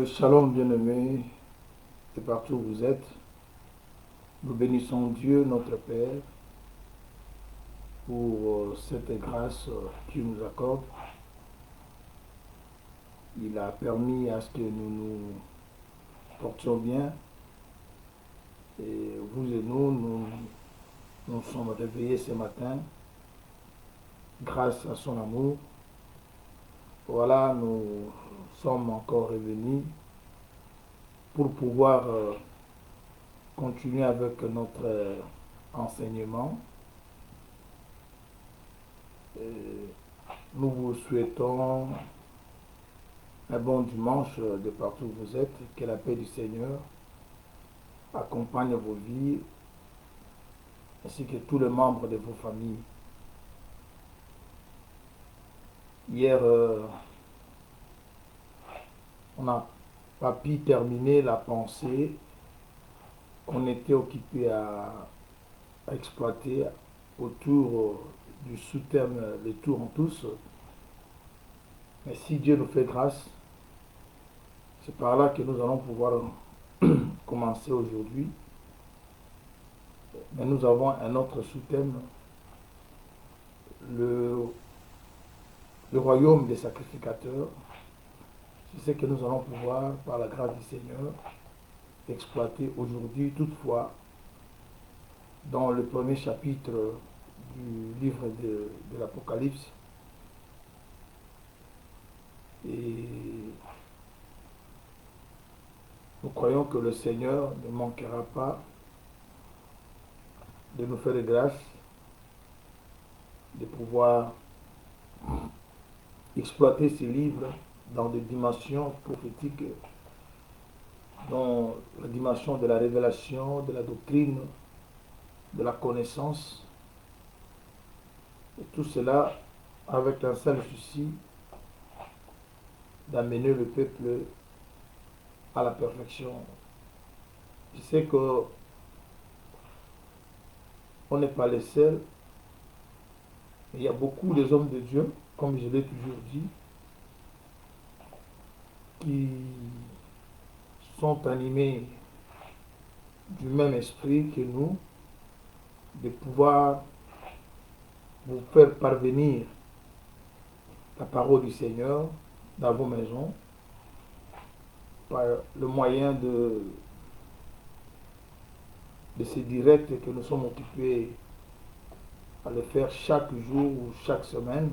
Shalom bien-aimés, et partout où vous êtes, nous bénissons Dieu notre Père pour cette grâce qu'il nous accorde. Il a permis à ce que nous nous portions bien et vous et nous sommes réveillés ce matin grâce à son amour. Voilà, nous sommes encore revenus pour pouvoir continuer avec notre enseignement. Et nous vous souhaitons un bon dimanche de partout où vous êtes. Que la paix du Seigneur accompagne vos vies ainsi que tous les membres de vos familles. Hier, on n'a pas pu terminer la pensée qu'on était occupé à exploiter autour du sous-thème Les tours en tous. Mais si Dieu nous fait grâce, c'est par là que nous allons pouvoir commencer aujourd'hui. Mais nous avons un autre sous-thème, le, le royaume des sacrificateurs. C'est ce que nous allons pouvoir, par la grâce du Seigneur, exploiter aujourd'hui. Toutefois, dans le premier chapitre du livre de l'Apocalypse, et nous croyons que le Seigneur ne manquera pas de nous faire grâce, de pouvoir exploiter ces livres dans des dimensions prophétiques, dans la dimension de la révélation, de la doctrine, de la connaissance, et tout cela avec un seul souci d'amener le peuple à la perfection. Je sais que on n'est pas les seuls. Il y a beaucoup des hommes de Dieu, comme je l'ai toujours dit, qui sont animés du même esprit que nous, de pouvoir vous faire parvenir la parole du Seigneur dans vos maisons par le moyen de ces directs que nous sommes occupés à le faire chaque jour ou chaque semaine.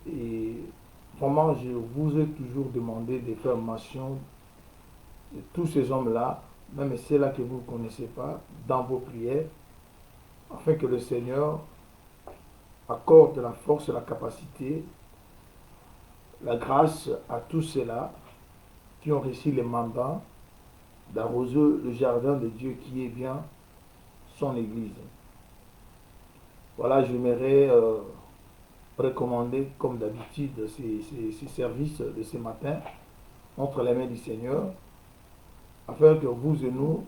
Et vraiment, je vous ai toujours demandé de faire mention de tous ces hommes-là, même ceux-là que vous ne connaissez pas, dans vos prières, afin que le Seigneur accorde la force, la capacité, la grâce à tous ceux-là qui ont reçu le mandat d'arroser le jardin de Dieu qui est bien son Église. Voilà, j'aimerais recommander, comme d'habitude, ces services de ce matin entre les mains du Seigneur, afin que vous et nous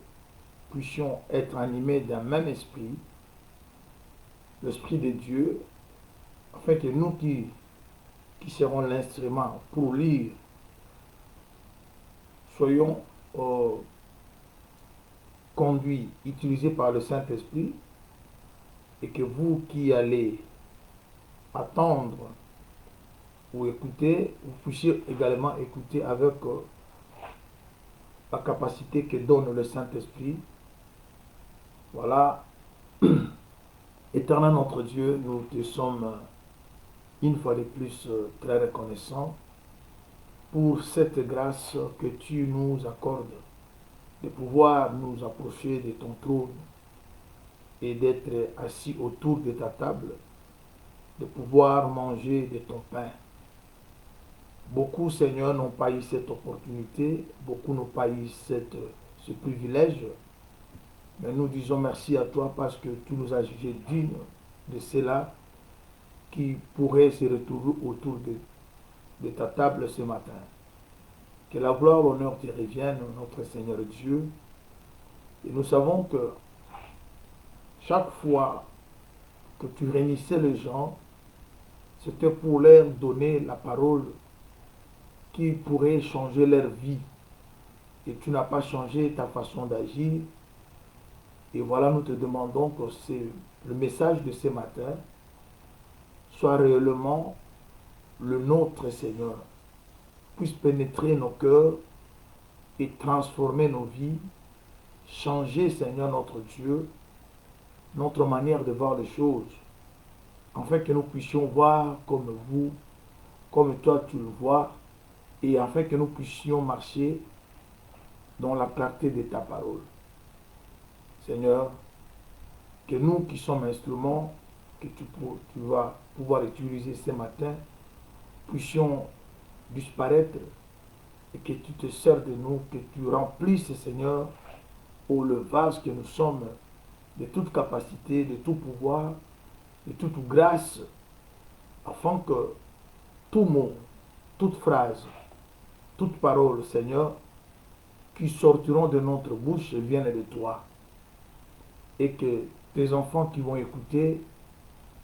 puissions être animés d'un même esprit, l'esprit de Dieu, afin que nous qui serons l'instrument pour lire, soyons conduits, utilisés par le Saint-Esprit, et que vous qui allez attendre ou écouter, vous puissiez également écouter avec la capacité que donne le Saint-Esprit. Voilà, éternel notre Dieu, nous te sommes une fois de plus très reconnaissants pour cette grâce que tu nous accordes de pouvoir nous approcher de ton trône et d'être assis autour de ta table, de pouvoir manger de ton pain. Beaucoup, Seigneur, n'ont pas eu cette opportunité, beaucoup n'ont pas eu ce privilège, mais nous disons merci à toi parce que tu nous as jugés dignes de ceux-là qui pourraient se retrouver autour de ta table ce matin. Que la gloire, l'honneur te reviennent, notre Seigneur Dieu. Et nous savons que chaque fois que tu réunissais les gens, c'était pour leur donner la parole qui pourrait changer leur vie. Et tu n'as pas changé ta façon d'agir. Et voilà, nous te demandons que le message de ce matin soit réellement le nôtre, Seigneur, puisse pénétrer nos cœurs et transformer nos vies, changer, Seigneur notre Dieu, notre manière de voir les choses, afin que nous puissions voir comme vous, comme toi tu le vois, et afin que nous puissions marcher dans la clarté de ta parole. Seigneur, que nous qui sommes instruments, que tu vas pouvoir utiliser ce matin, puissions disparaître et que tu te sers de nous, que tu remplisses, Seigneur, au le vase que nous sommes, de toute capacité, de tout pouvoir, de toute grâce, afin que tout mot, toute phrase, toute parole, Seigneur, qui sortiront de notre bouche viennent de toi. Et que tes enfants qui vont écouter,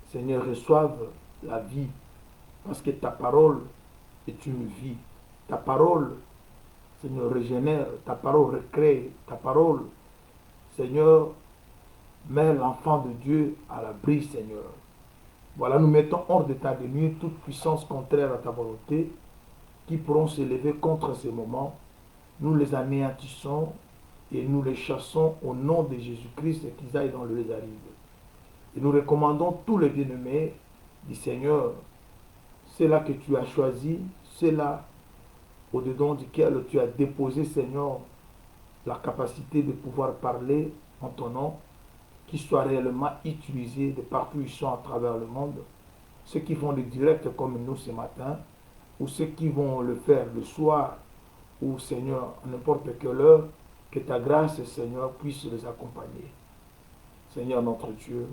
Seigneur, reçoivent la vie. Parce que ta parole est une vie. Ta parole, Seigneur, régénère. Ta parole recrée. Ta parole, Seigneur, met l'enfant de Dieu à l'abri, Seigneur. Voilà, nous mettons hors d'état de nuire toute puissance contraire à ta volonté qui pourront s'élever contre ces moments. Nous les anéantissons et nous les chassons au nom de Jésus-Christ et qu'ils aillent dans le lézaride. Et nous recommandons tous les bien-aimés du Seigneur. C'est là que tu as choisi, c'est là au-dedans duquel tu as déposé, Seigneur, la capacité de pouvoir parler en ton nom, qui soit réellement utilisé de partout où ils sont à travers le monde. Ceux qui font le direct comme nous ce matin, ou ceux qui vont le faire le soir, ou Seigneur, à n'importe quelle heure, que ta grâce, Seigneur, puisse les accompagner. Seigneur notre Dieu,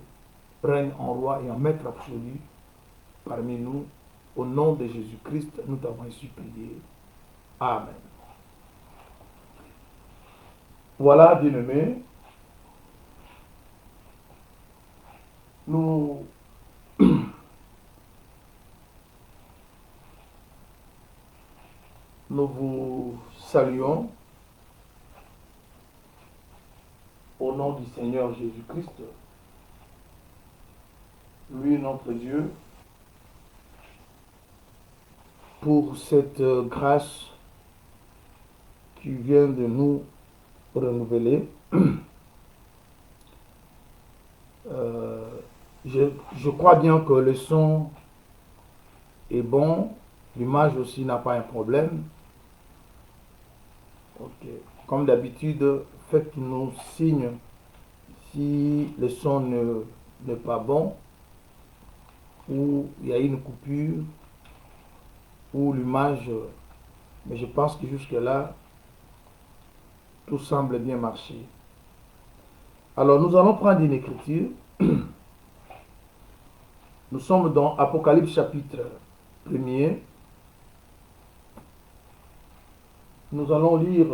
règne en roi et en maître absolu parmi nous. Au nom de Jésus-Christ, nous t'avons ainsi prié. Amen. Voilà, bien-aimés, nous vous saluons au nom du Seigneur Jésus-Christ, lui notre Dieu, pour cette grâce qui vient de nous renouveler. Je crois bien que le son est bon, l'image aussi n'a pas un problème. Ok. Comme d'habitude, faites-nous signe si le son n'est pas bon, ou il y a une coupure, ou l'image. Mais je pense que jusque-là, tout semble bien marcher. Alors nous allons prendre une écriture. Nous sommes dans Apocalypse chapitre 1er. Nous allons lire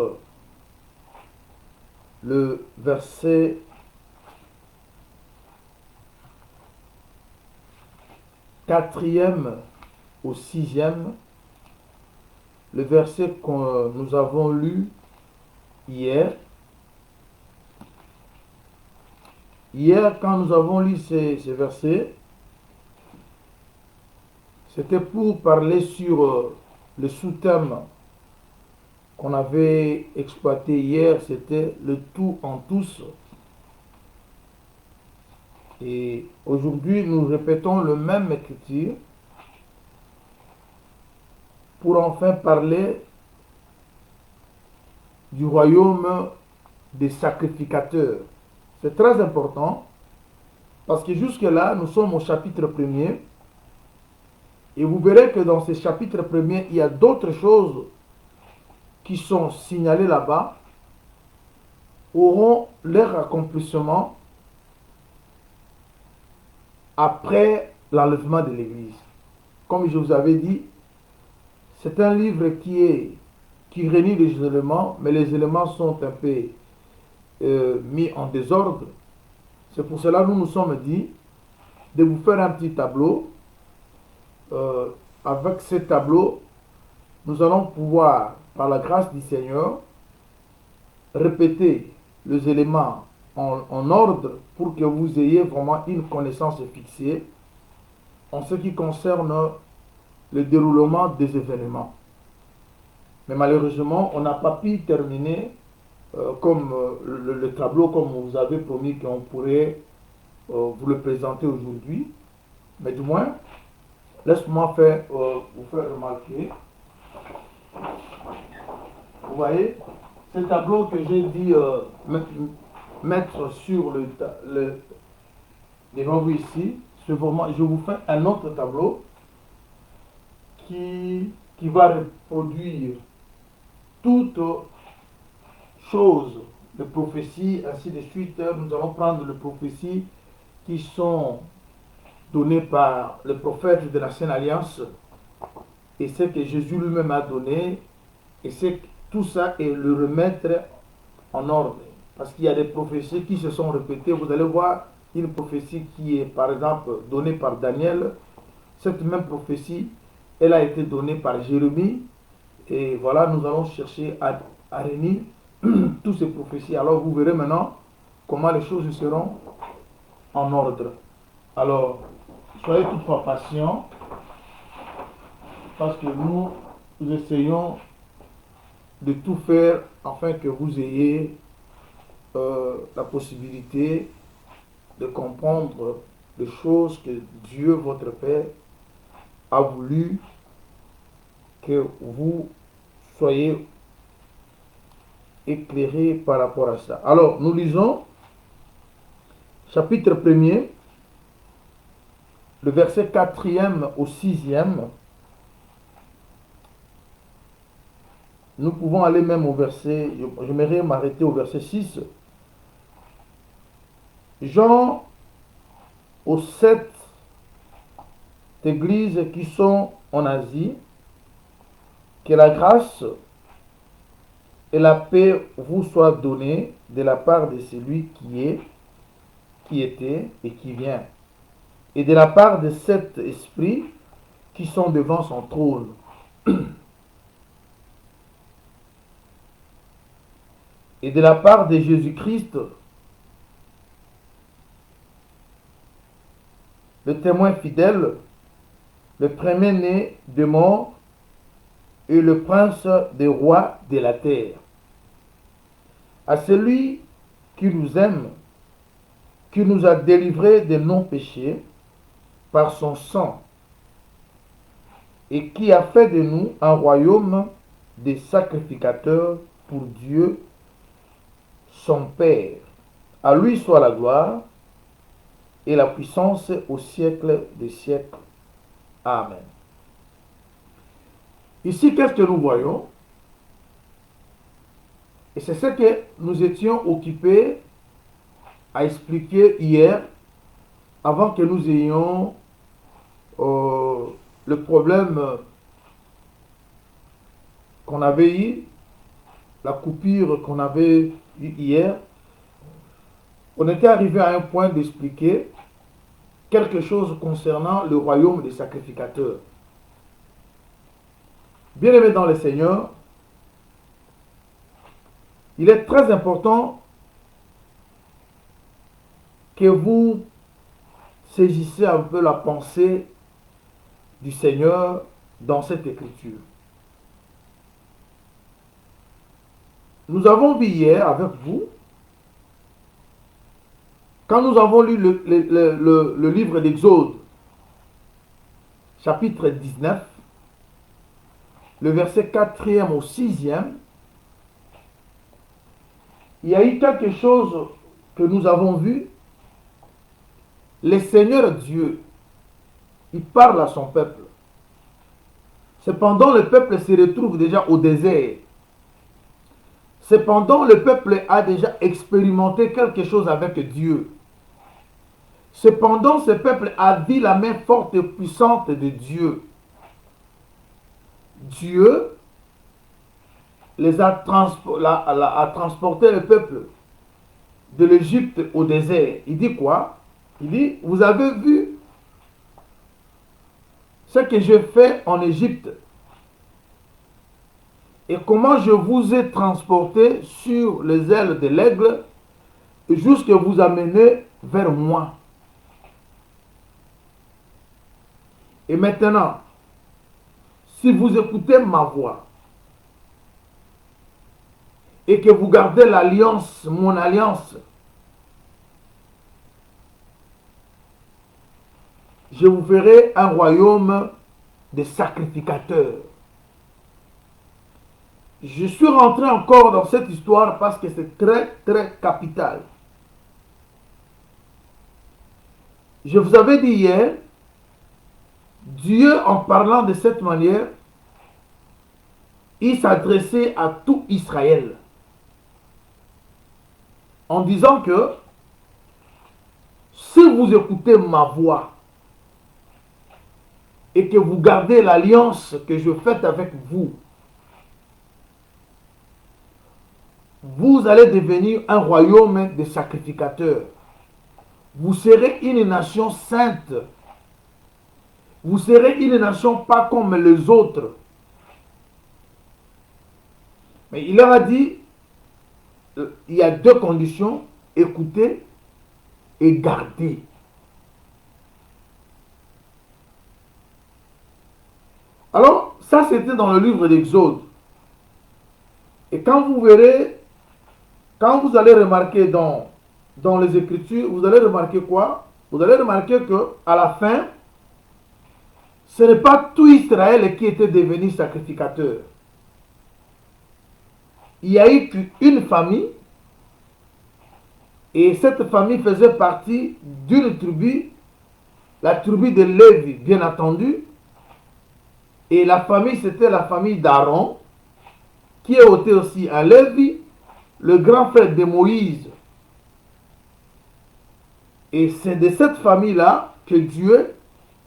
le verset 4e au 6e, le verset que nous avons lu hier. Hier, quand nous avons lu ces versets, c'était pour parler sur le sous-thème qu'on avait exploité hier, c'était le tout en tous. Et aujourd'hui, nous répétons le même écriture pour enfin parler du royaume des sacrificateurs. C'est très important parce que jusque-là, nous sommes au chapitre 1er et vous verrez que dans ce chapitre 1er, il y a d'autres choses qui sont signalées là-bas, auront leur accomplissement après l'enlèvement de l'Église. Comme je vous avais dit, c'est un livre qui réunit les éléments, mais les éléments sont un peu mis en désordre. C'est pour cela que nous nous sommes dit de vous faire un petit tableau. Avec ce tableau, nous allons pouvoir, par la grâce du Seigneur, répéter les éléments en ordre pour que vous ayez vraiment une connaissance fixée en ce qui concerne le déroulement des événements. Mais malheureusement, on n'a pas pu terminer comme le tableau, comme vous avez promis qu'on pourrait vous le présenter aujourd'hui. Mais du moins, laisse-moi vous faire remarquer. Vous voyez, ce tableau que j'ai dit mettre sur devant vous ici, vraiment, je vous fais un autre tableau qui va reproduire toutes choses de prophéties, ainsi de suite. Nous allons prendre les prophéties qui sont données par le prophète de l'Ancienne Alliance et ce que Jésus lui-même a donné, et tout ça et le remettre en ordre. Parce qu'il y a des prophéties qui se sont répétées. Vous allez voir une prophétie qui est par exemple donnée par Daniel. Cette même prophétie, elle a été donnée par Jérémie. Et voilà, nous allons chercher à réunir toutes ces prophéties. Alors vous verrez maintenant comment les choses seront en ordre. Alors, soyez toutefois patients, parce que nous essayons de tout faire afin que vous ayez la possibilité de comprendre les choses que Dieu, votre Père, a voulu que vous soyez éclairés par rapport à ça. Alors, nous lisons chapitre 1er, le verset 4e au 6e. Nous pouvons aller même au verset, j'aimerais m'arrêter au verset 6. Jean aux 7 églises qui sont en Asie, que la grâce et la paix vous soient données de la part de celui qui était et qui vient, et de la part de cet esprit qui sont devant son trône. Et de la part de Jésus-Christ, le témoin fidèle, le premier-né des morts et le prince des rois de la terre. À celui qui nous aime, qui nous a délivrés de nos péchés par son sang, et qui a fait de nous un royaume des sacrificateurs pour Dieu, son Père. À lui soit la gloire et la puissance au siècle des siècles. Amen. Ici, qu'est-ce que nous voyons? Et c'est ce que nous étions occupés à expliquer hier, avant que nous ayons le problème qu'on avait eu, la coupure qu'on avait eue hier. On était arrivé à un point d'expliquer quelque chose concernant le royaume des sacrificateurs. Bien-aimés dans le Seigneur, il est très important que vous saisissez un peu la pensée du Seigneur dans cette écriture. Nous avons vu hier avec vous, quand nous avons lu le livre d'Exode, chapitre 19, le verset 4e au 6e, il y a eu quelque chose que nous avons vu. Le Seigneur Dieu, il parle à son peuple. Cependant, le peuple se retrouve déjà au désert. Cependant, le peuple a déjà expérimenté quelque chose avec Dieu. Cependant, ce peuple a vu la main forte et puissante de Dieu. Dieu a transporté le peuple de l'Égypte au désert. Il dit quoi? Il dit, vous avez vu ce que j'ai fait en Égypte et comment je vous ai transporté sur les ailes de l'aigle jusqu'à vous amener vers moi. Et maintenant, si vous écoutez ma voix et que vous gardez l'alliance, mon alliance, je vous ferai un royaume de sacrificateurs. Je suis rentré encore dans cette histoire parce que c'est très, très capital. Je vous avais dit hier, Dieu, en parlant de cette manière, il s'adressait à tout Israël en disant que si vous écoutez ma voix et que vous gardez l'alliance que je fais avec vous, vous allez devenir un royaume de sacrificateurs. Vous serez une nation sainte. Vous serez une nation pas comme les autres. Mais il leur a dit, il y a deux conditions, écouter et garder. Alors, ça c'était dans le livre d'Exode. Et quand vous verrez, quand vous allez remarquer dans les Écritures, vous allez remarquer quoi? Vous allez remarquer qu'à la fin, ce n'est pas tout Israël qui était devenu sacrificateur. Il y a eu qu'une famille, et cette famille faisait partie d'une tribu, la tribu de Lévi, bien entendu, et la famille, c'était la famille d'Aaron, qui était aussi un Lévi, le grand frère de Moïse. Et c'est de cette famille-là que Dieu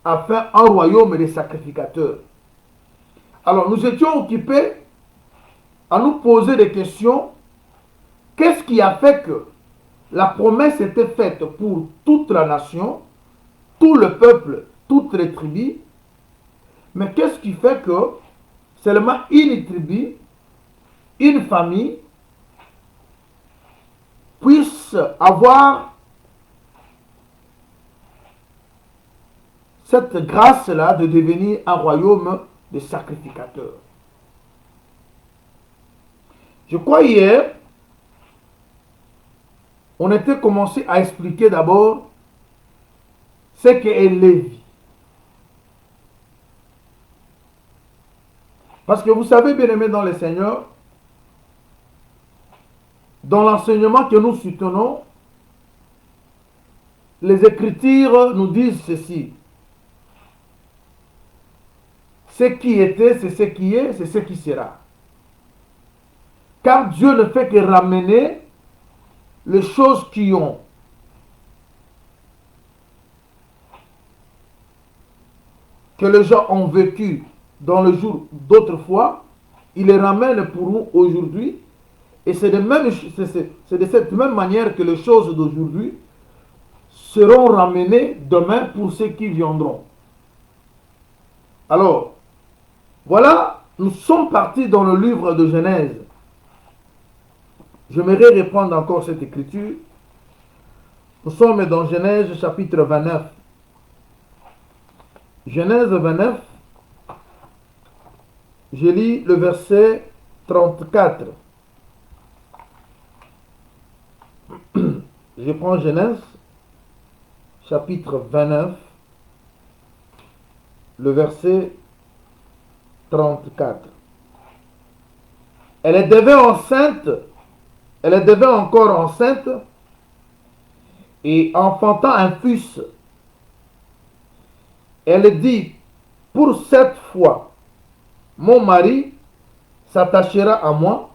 a fait un royaume des sacrificateurs. Alors, nous étions occupés à nous poser des questions. Qu'est-ce qui a fait que la promesse était faite pour toute la nation, tout le peuple, toutes les tribus? Mais qu'est-ce qui fait que seulement une tribu, une famille, puisse avoir cette grâce-là de devenir un royaume de sacrificateurs? Je crois hier, on était commencé à expliquer d'abord ce qu'est Lévi. Parce que vous savez, bien aimés dans le Seigneur, dans l'enseignement que nous soutenons, les Écritures nous disent ceci. Ce qui était, c'est ce qui est, c'est ce qui sera. Car Dieu ne fait que ramener les choses qui ont. Que les gens ont vécu dans le jour d'autrefois, il les ramène pour nous aujourd'hui. Et c'est de cette même manière que les choses d'aujourd'hui seront ramenées demain pour ceux qui viendront. Alors, voilà, nous sommes partis dans le livre de Genèse. J'aimerais reprendre encore cette écriture. Nous sommes dans Genèse chapitre 29. Genèse 29, je lis le verset 34. Je prends Genèse chapitre 29, le verset 34. Elle devait enceinte, elle devait encore enceinte et enfantant un fils. Elle dit, pour cette fois, mon mari s'attachera à moi,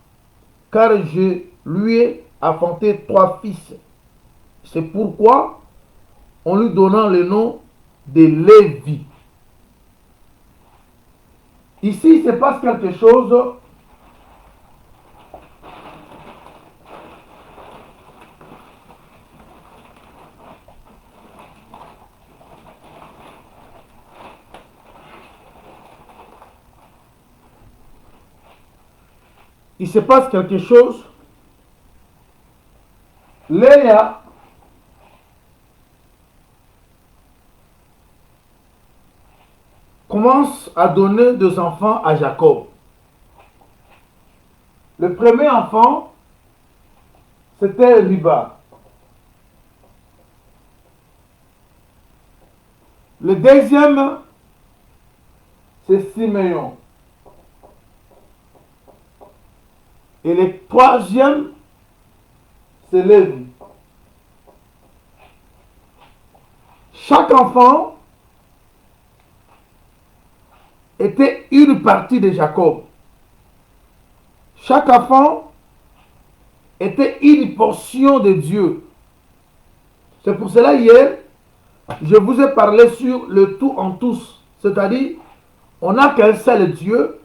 car je lui ai enfanté 3 fils. C'est pourquoi on lui donna le nom de Lévi. Ici, il se passe quelque chose. Il se passe quelque chose. Léa commence à donner des enfants à Jacob. Le premier enfant, c'était Riba. Le deuxième, c'est Siméon. Et le troisième, c'est Lévi. Chaque enfant était une partie de Jacob. Chaque enfant était une portion de Dieu. C'est pour cela hier, je vous ai parlé sur le tout en tous. C'est-à-dire, on n'a qu'un seul Dieu,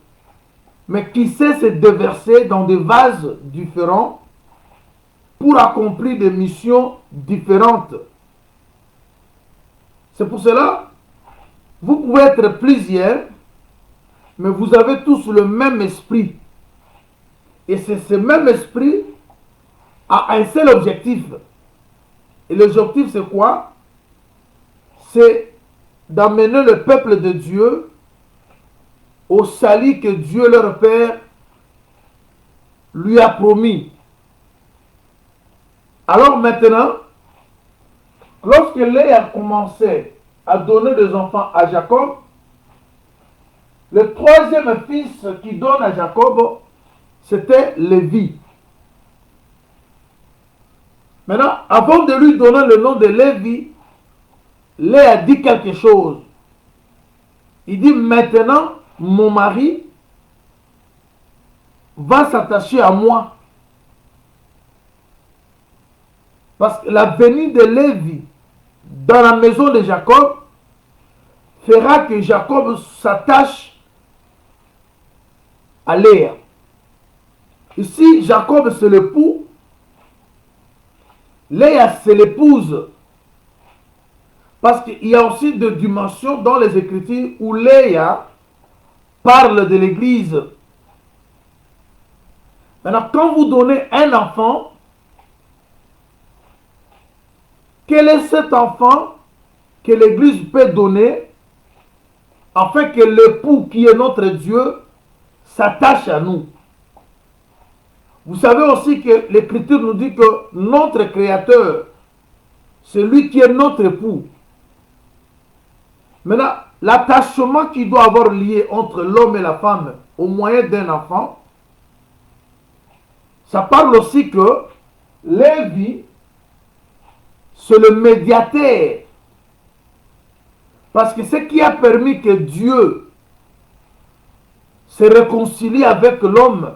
mais qui sait se déverser dans des vases différents pour accomplir des missions différentes. C'est pour cela, vous pouvez être plusieurs, mais vous avez tous le même esprit. Et c'est ce même esprit a un seul objectif. Et l'objectif, c'est quoi? C'est d'amener le peuple de Dieu au salut que Dieu leur Père lui a promis. Alors maintenant, lorsque Léa a commencé à donner des enfants à Jacob, le troisième fils qui donne à Jacob, c'était Lévi. Maintenant, avant de lui donner le nom de Lévi, Léa dit quelque chose. Il dit maintenant, mon mari va s'attacher à moi. Parce que la venue de Lévi dans la maison de Jacob fera que Jacob s'attache à Léa. Ici, Jacob c'est l'époux, Léa c'est l'épouse. Parce qu'il y a aussi des dimensions dans les Écritures où Léa parle de l'Église. Maintenant, quand vous donnez un enfant, quel est cet enfant que l'Église peut donner afin que l'époux qui est notre Dieu s'attache à nous? Vous savez aussi que l'Écriture nous dit que notre Créateur, c'est lui qui est notre époux. Maintenant, l'attachement qui doit avoir lié entre l'homme et la femme au moyen d'un enfant, ça parle aussi que Lévi, c'est le médiateur. Parce que ce qui a permis que Dieu se réconcilie avec l'homme,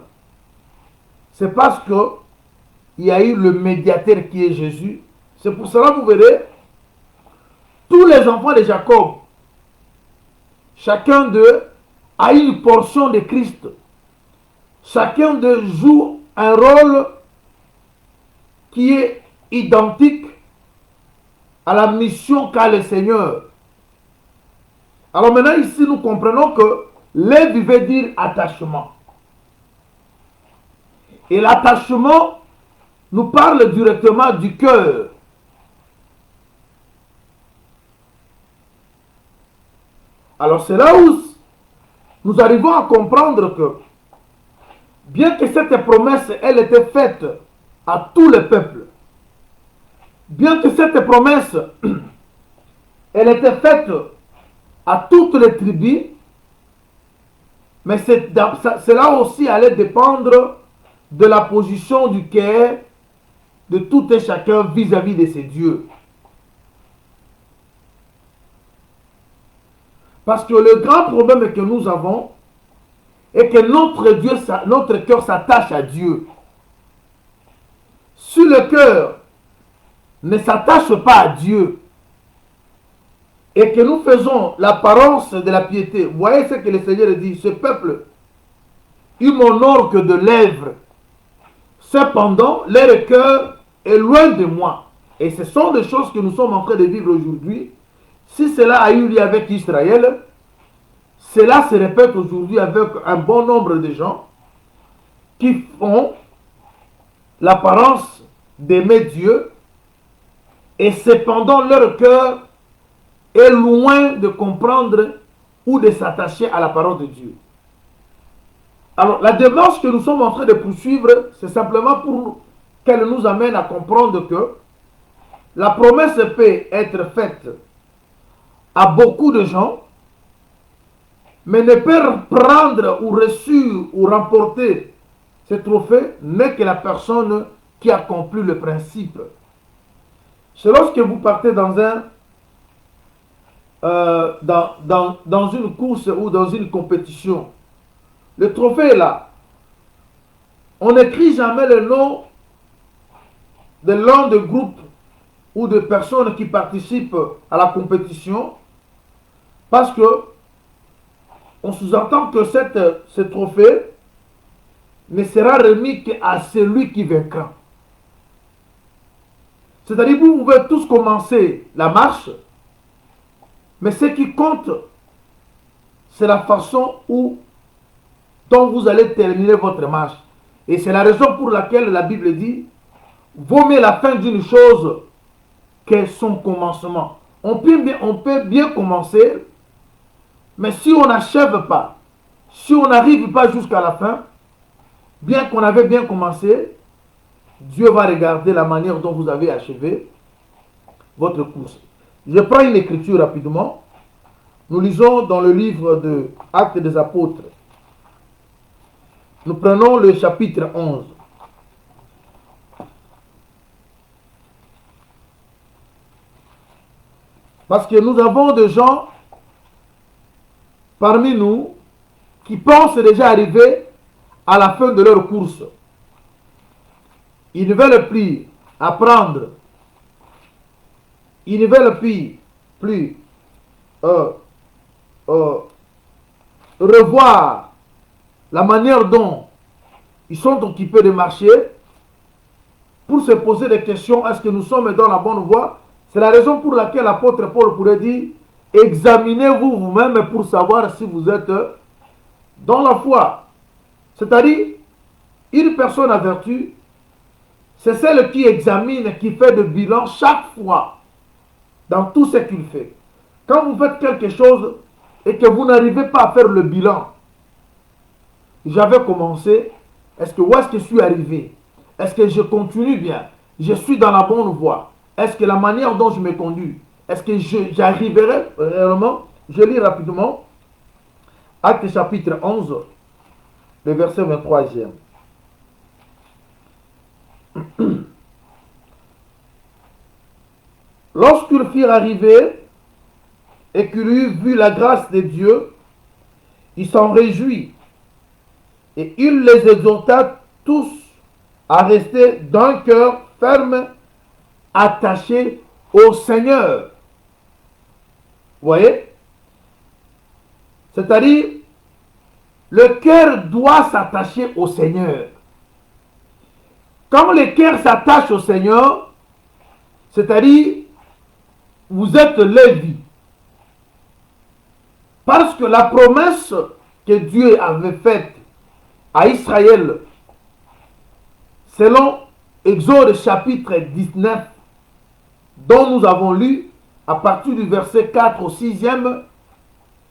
c'est parce qu'il y a eu le médiateur qui est Jésus. C'est pour cela que vous verrez, tous les enfants de Jacob, chacun d'eux a une portion de Christ. Chacun d'eux joue un rôle qui est identique à la mission qu'a le Seigneur. Alors maintenant, ici, nous comprenons que Lévi veut dire attachement. Et l'attachement nous parle directement du cœur. Alors c'est là où nous arrivons à comprendre que, bien que cette promesse, elle était faite à tous les peuples, bien que cette promesse, elle était faite à toutes les tribus, mais cela aussi allait dépendre de la position du cœur de tout et chacun vis-à-vis de ses dieux. Parce que le grand problème que nous avons est que notre cœur s'attache à Dieu. Si le cœur ne s'attache pas à Dieu, et que nous faisons l'apparence de la piété, voyez ce que le Seigneur dit, ce peuple, il m'honore que de lèvres. Cependant, leur cœur est loin de moi. Et ce sont des choses que nous sommes en train de vivre aujourd'hui. Si cela a eu lieu avec Israël, cela se répète aujourd'hui avec un bon nombre de gens qui font l'apparence d'aimer Dieu et cependant leur cœur est loin de comprendre ou de s'attacher à la parole de Dieu. Alors, la démarche que nous sommes en train de poursuivre, c'est simplement pour qu'elle nous amène à comprendre que la promesse peut être faite à beaucoup de gens, mais ne peut prendre ou reçu ou remporter ce trophée n'est que la personne qui accomplit le principe. C'est lorsque vous partez dans dans une course ou dans une compétition. Le trophée est là. On n'écrit jamais le nom de l'un des groupes ou de personnes qui participent à la compétition parce que on sous-entend que ce trophée ne sera remis qu'à celui qui vaincra. C'est-à-dire vous pouvez tous commencer la marche, mais ce qui compte, c'est la façon dont vous allez terminer votre marche. Et c'est la raison pour laquelle la Bible dit, vaut mieux la fin d'une chose que son commencement. On peut bien commencer, mais si on n'achève pas, si on n'arrive pas jusqu'à la fin, bien qu'on avait bien commencé, Dieu va regarder la manière dont vous avez achevé votre course. Je prends une écriture rapidement. Nous lisons dans le livre de Actes des Apôtres. Nous prenons le chapitre 11. Parce que nous avons des gens parmi nous qui pensent déjà arriver à la fin de leur course. Ils ne veulent plus apprendre. Ils ne veulent plus revoir la manière dont ils sont occupés de marcher pour se poser des questions. Est-ce que nous sommes dans la bonne voie? C'est la raison pour laquelle l'apôtre Paul pourrait dire, examinez-vous vous-même pour savoir si vous êtes dans la foi. C'est-à-dire, une personne à vertu, c'est celle qui examine, qui fait le bilan chaque fois dans tout ce qu'il fait. Quand vous faites quelque chose et que vous n'arrivez pas à faire le bilan, j'avais commencé, où est-ce que je suis arrivé? Est-ce que je continue bien? Je suis dans la bonne voie? Est-ce que la manière dont je me conduis, est-ce que j'arriverai réellement? Je lis rapidement Actes chapitre 11, le verset 23e. Lorsqu'ils furent arrivés et qu'il eut vu la grâce de Dieu, il s'en réjouit et il les exhorta tous à rester d'un cœur ferme, attachés au Seigneur. Vous voyez? C'est-à-dire, le cœur doit s'attacher au Seigneur. Quand le cœur s'attache au Seigneur, c'est-à-dire, vous êtes Lévi. Parce que la promesse que Dieu avait faite à Israël, selon Exode chapitre 19, dont nous avons lu à partir du verset 4 au 6e,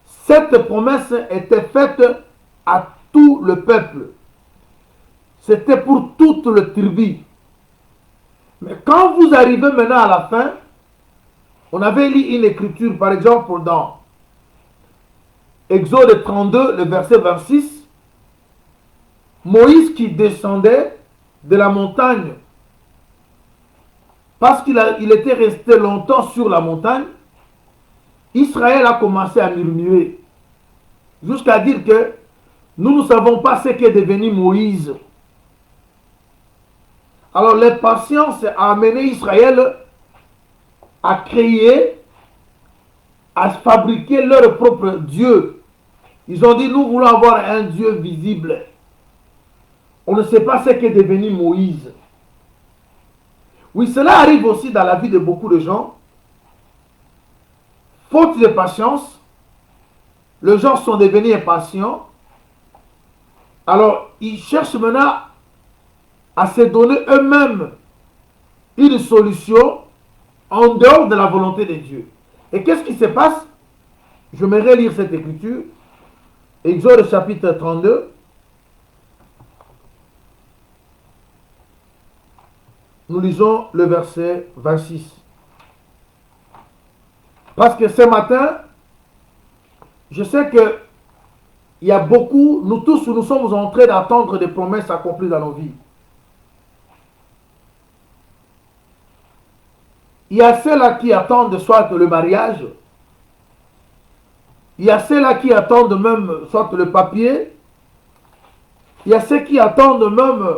cette promesse était faite à tout le peuple. C'était pour toute la tribu. Mais quand vous arrivez maintenant à la fin, on avait lu une écriture, par exemple, dans Exode 32, le verset 26, Moïse qui descendait de la montagne, parce qu'il était resté longtemps sur la montagne, Israël a commencé à murmurer, jusqu'à dire que nous ne savons pas ce qu'est devenu Moïse. Alors l'impatience a amené Israël à crier à fabriquer leur propre Dieu. Ils ont dit, nous voulons avoir un Dieu visible. On ne sait pas ce qu'est devenu Moïse. Oui, cela arrive aussi dans la vie de beaucoup de gens. Faute de patience, les gens sont devenus impatients. Alors, ils cherchent maintenant à se donner eux-mêmes une solution en dehors de la volonté de Dieu. Et qu'est-ce qui se passe? Je vais relire cette écriture. Exode chapitre 32. Nous lisons le verset 26. Parce que ce matin, je sais que il y a beaucoup, nous tous, nous sommes en train d'attendre des promesses accomplies dans nos vies. Il y a ceux-là qui attendent soit le mariage, il y a ceux-là qui attendent même soit le papier, il y a ceux qui attendent même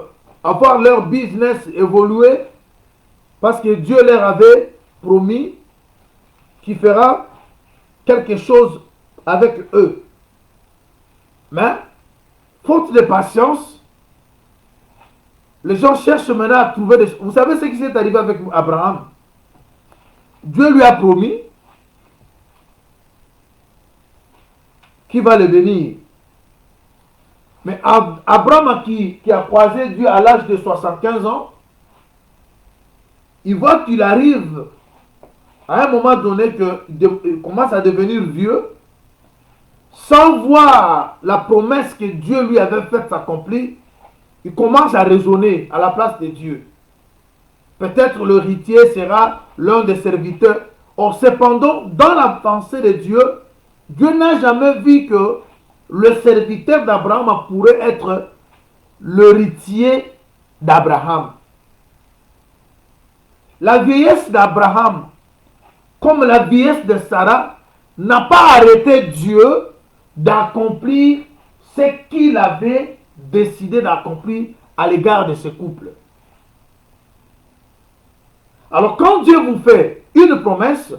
avoir leur business évoluer parce que Dieu leur avait promis qu'il fera quelque chose avec eux. Mais, faute de patience, les gens cherchent maintenant à trouver des... Vous savez ce qui s'est arrivé avec Abraham? Dieu lui a promis qu'il va le bénir. Mais Abraham qui a croisé Dieu à l'âge de 75 ans, il voit qu'il arrive à un moment donné qu'il commence à devenir vieux, sans voir la promesse que Dieu lui avait faite s'accomplir. Il commence à raisonner à la place de Dieu. Peut-être l'héritier sera l'un des serviteurs. Or, cependant, dans la pensée de Dieu, Dieu n'a jamais vu que le serviteur d'Abraham pourrait être l'héritier d'Abraham. La vieillesse d'Abraham, comme la vieillesse de Sarah, n'a pas arrêté Dieu d'accomplir ce qu'il avait décidé d'accomplir à l'égard de ce couple. Alors quand Dieu vous fait une promesse,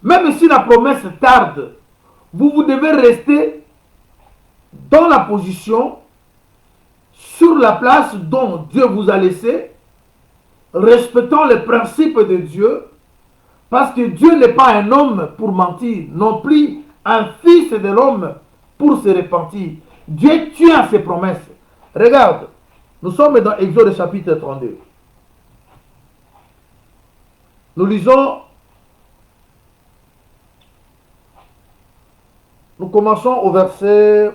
même si la promesse tarde, vous devez rester dans la position, sur la place dont Dieu vous a laissé, respectant les principes de Dieu, parce que Dieu n'est pas un homme pour mentir, non plus un fils de l'homme pour se repentir. Dieu tient ses promesses. Regarde, nous sommes dans Exode chapitre 32. Nous lisons, nous commençons au verset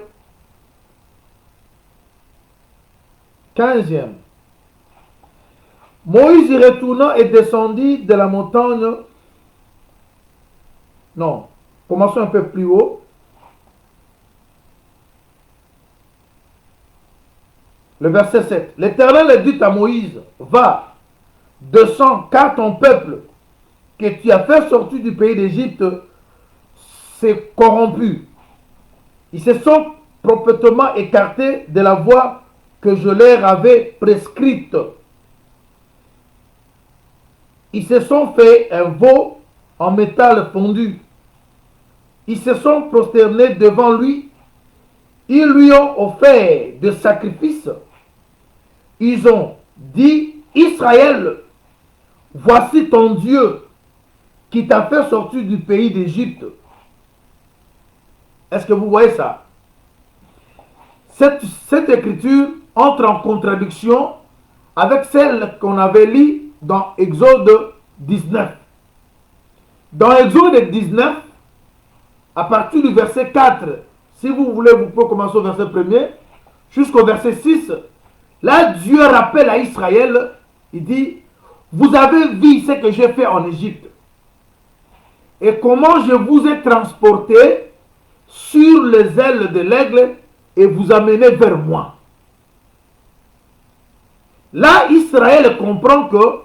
15e. Moïse retourna et descendit de la montagne. Non, commençons un peu plus haut. Le verset 7. L'Éternel dit à Moïse, va, descends, car ton peuple que tu as fait sortir du pays d'Égypte s'est corrompu. Ils se sont complètement écartés de la voie que je leur avais prescrite. Ils se sont fait un veau en métal fondu. Ils se sont prosternés devant lui. Ils lui ont offert des sacrifices. Ils ont dit, Israël, voici ton Dieu qui t'a fait sortir du pays d'Égypte. Est-ce que vous voyez ça? Cette écriture entre en contradiction avec celle qu'on avait lue dans Exode 19. Dans Exode 19, à partir du verset 4, si vous voulez, vous pouvez commencer au verset 1er, jusqu'au verset 6, là, Dieu rappelle à Israël, il dit, vous avez vu ce que j'ai fait en Égypte et comment je vous ai transporté sur les ailes de l'aigle et vous amené vers moi. Là, Israël comprend que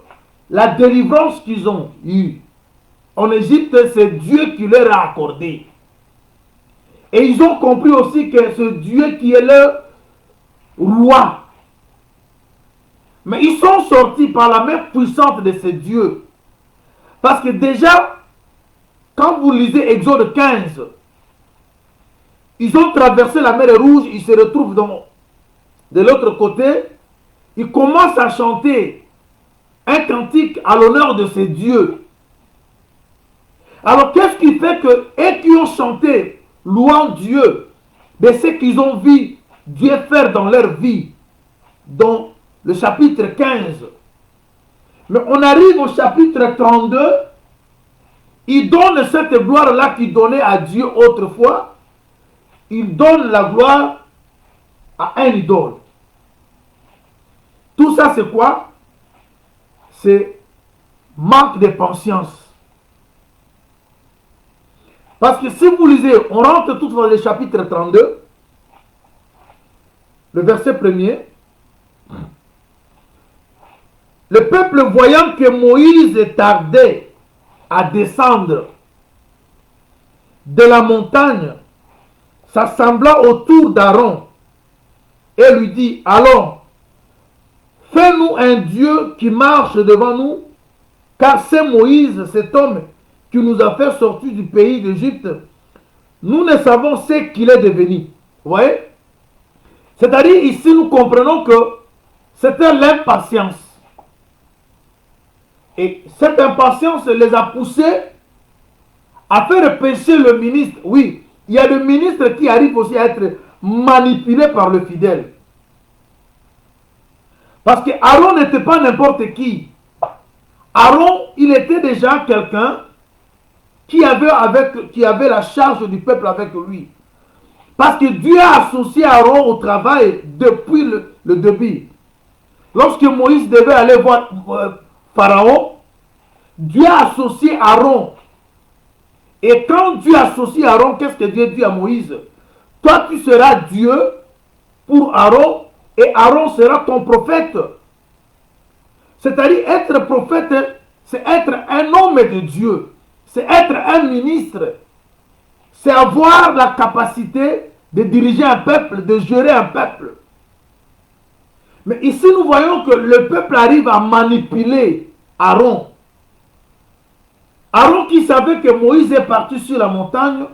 la délivrance qu'ils ont eue en Égypte, c'est Dieu qui leur a accordé. Et ils ont compris aussi que c'est Dieu qui est leur roi. Mais ils sont sortis par la main puissante de ce Dieu. Parce que déjà, quand vous lisez Exode 15, ils ont traversé la mer Rouge, ils se retrouvent de l'autre côté, ils commencent à chanter un cantique à l'honneur de ces dieux. Alors qu'est-ce qui fait que, et qui ont chanté louant Dieu, mais c'est qu'ils ont vu Dieu faire dans leur vie, dans le chapitre 15. Mais on arrive au chapitre 32, il donne cette gloire-là qu'il donnait à Dieu autrefois, il donne la gloire à un idole. Tout ça c'est quoi? C'est manque de patience. Parce que si vous lisez, on rentre tout dans le chapitre 32, le verset 1er, le peuple voyant que Moïse tardait à descendre de la montagne, s'assembla autour d'Aaron et lui dit, allons, fais-nous un Dieu qui marche devant nous, car c'est Moïse, cet homme qui nous a fait sortir du pays d'Égypte. Nous ne savons ce qu'il est devenu. Vous voyez? C'est-à-dire, ici, nous comprenons que c'était l'impatience. Et cette impatience les a poussés à faire pécher le ministre. Oui, il y a le ministre qui arrive aussi à être manipulé par le fidèle. Parce que Aaron n'était pas n'importe qui. Aaron, il était déjà quelqu'un qui avait la charge du peuple avec lui. Parce que Dieu a associé Aaron au travail depuis le début. Lorsque Moïse devait aller voir Pharaon, Dieu a associé Aaron. Et quand Dieu associe Aaron, qu'est-ce que Dieu dit à Moïse? Toi, tu seras Dieu pour Aaron et Aaron sera ton prophète. C'est-à-dire, être prophète, c'est être un homme de Dieu. C'est être un ministre. C'est avoir la capacité de diriger un peuple, de gérer un peuple. Mais ici, nous voyons que le peuple arrive à manipuler Aaron. Aaron qui savait que Moïse est parti sur la montagne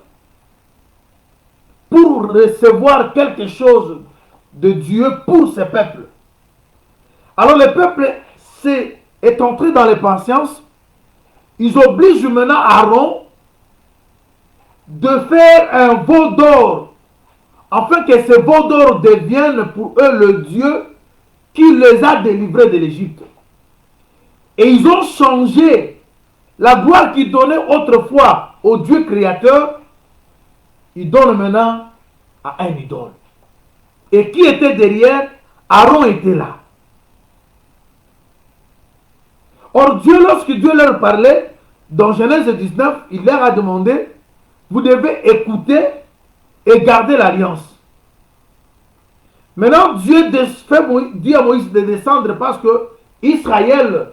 pour recevoir quelque chose de Dieu pour ce peuple. Alors le peuple est entré dans les patiences. Ils obligent maintenant Aaron de faire un veau d'or, afin que ce veau d'or devienne pour eux le Dieu qui les a délivrés de l'Égypte. Et ils ont changé la gloire qu'ils donnaient autrefois au Dieu créateur, ils donnent maintenant à un idole. Et qui était derrière? Aaron était là. Or Dieu, lorsque Dieu leur parlait, dans Genèse 19, il leur a demandé, vous devez écouter et garder l'alliance. Maintenant, Dieu dit à Moïse de descendre parce que Israël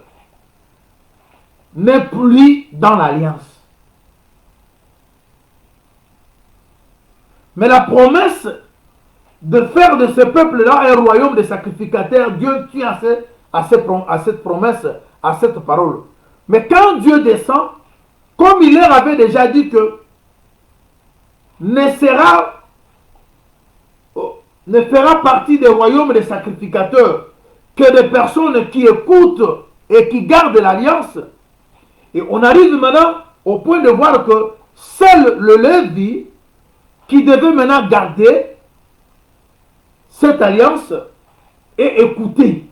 n'est plus dans l'alliance. Mais la promesse de faire de ce peuple-là un royaume de sacrificateurs, Dieu tient à cette promesse, à cette parole. Mais quand Dieu descend, comme il leur avait déjà dit que ne fera partie des royaumes des sacrificateurs que des personnes qui écoutent et qui gardent l'alliance. Et on arrive maintenant au point de voir que seul le Lévi qui devait maintenant garder cette alliance et écouter.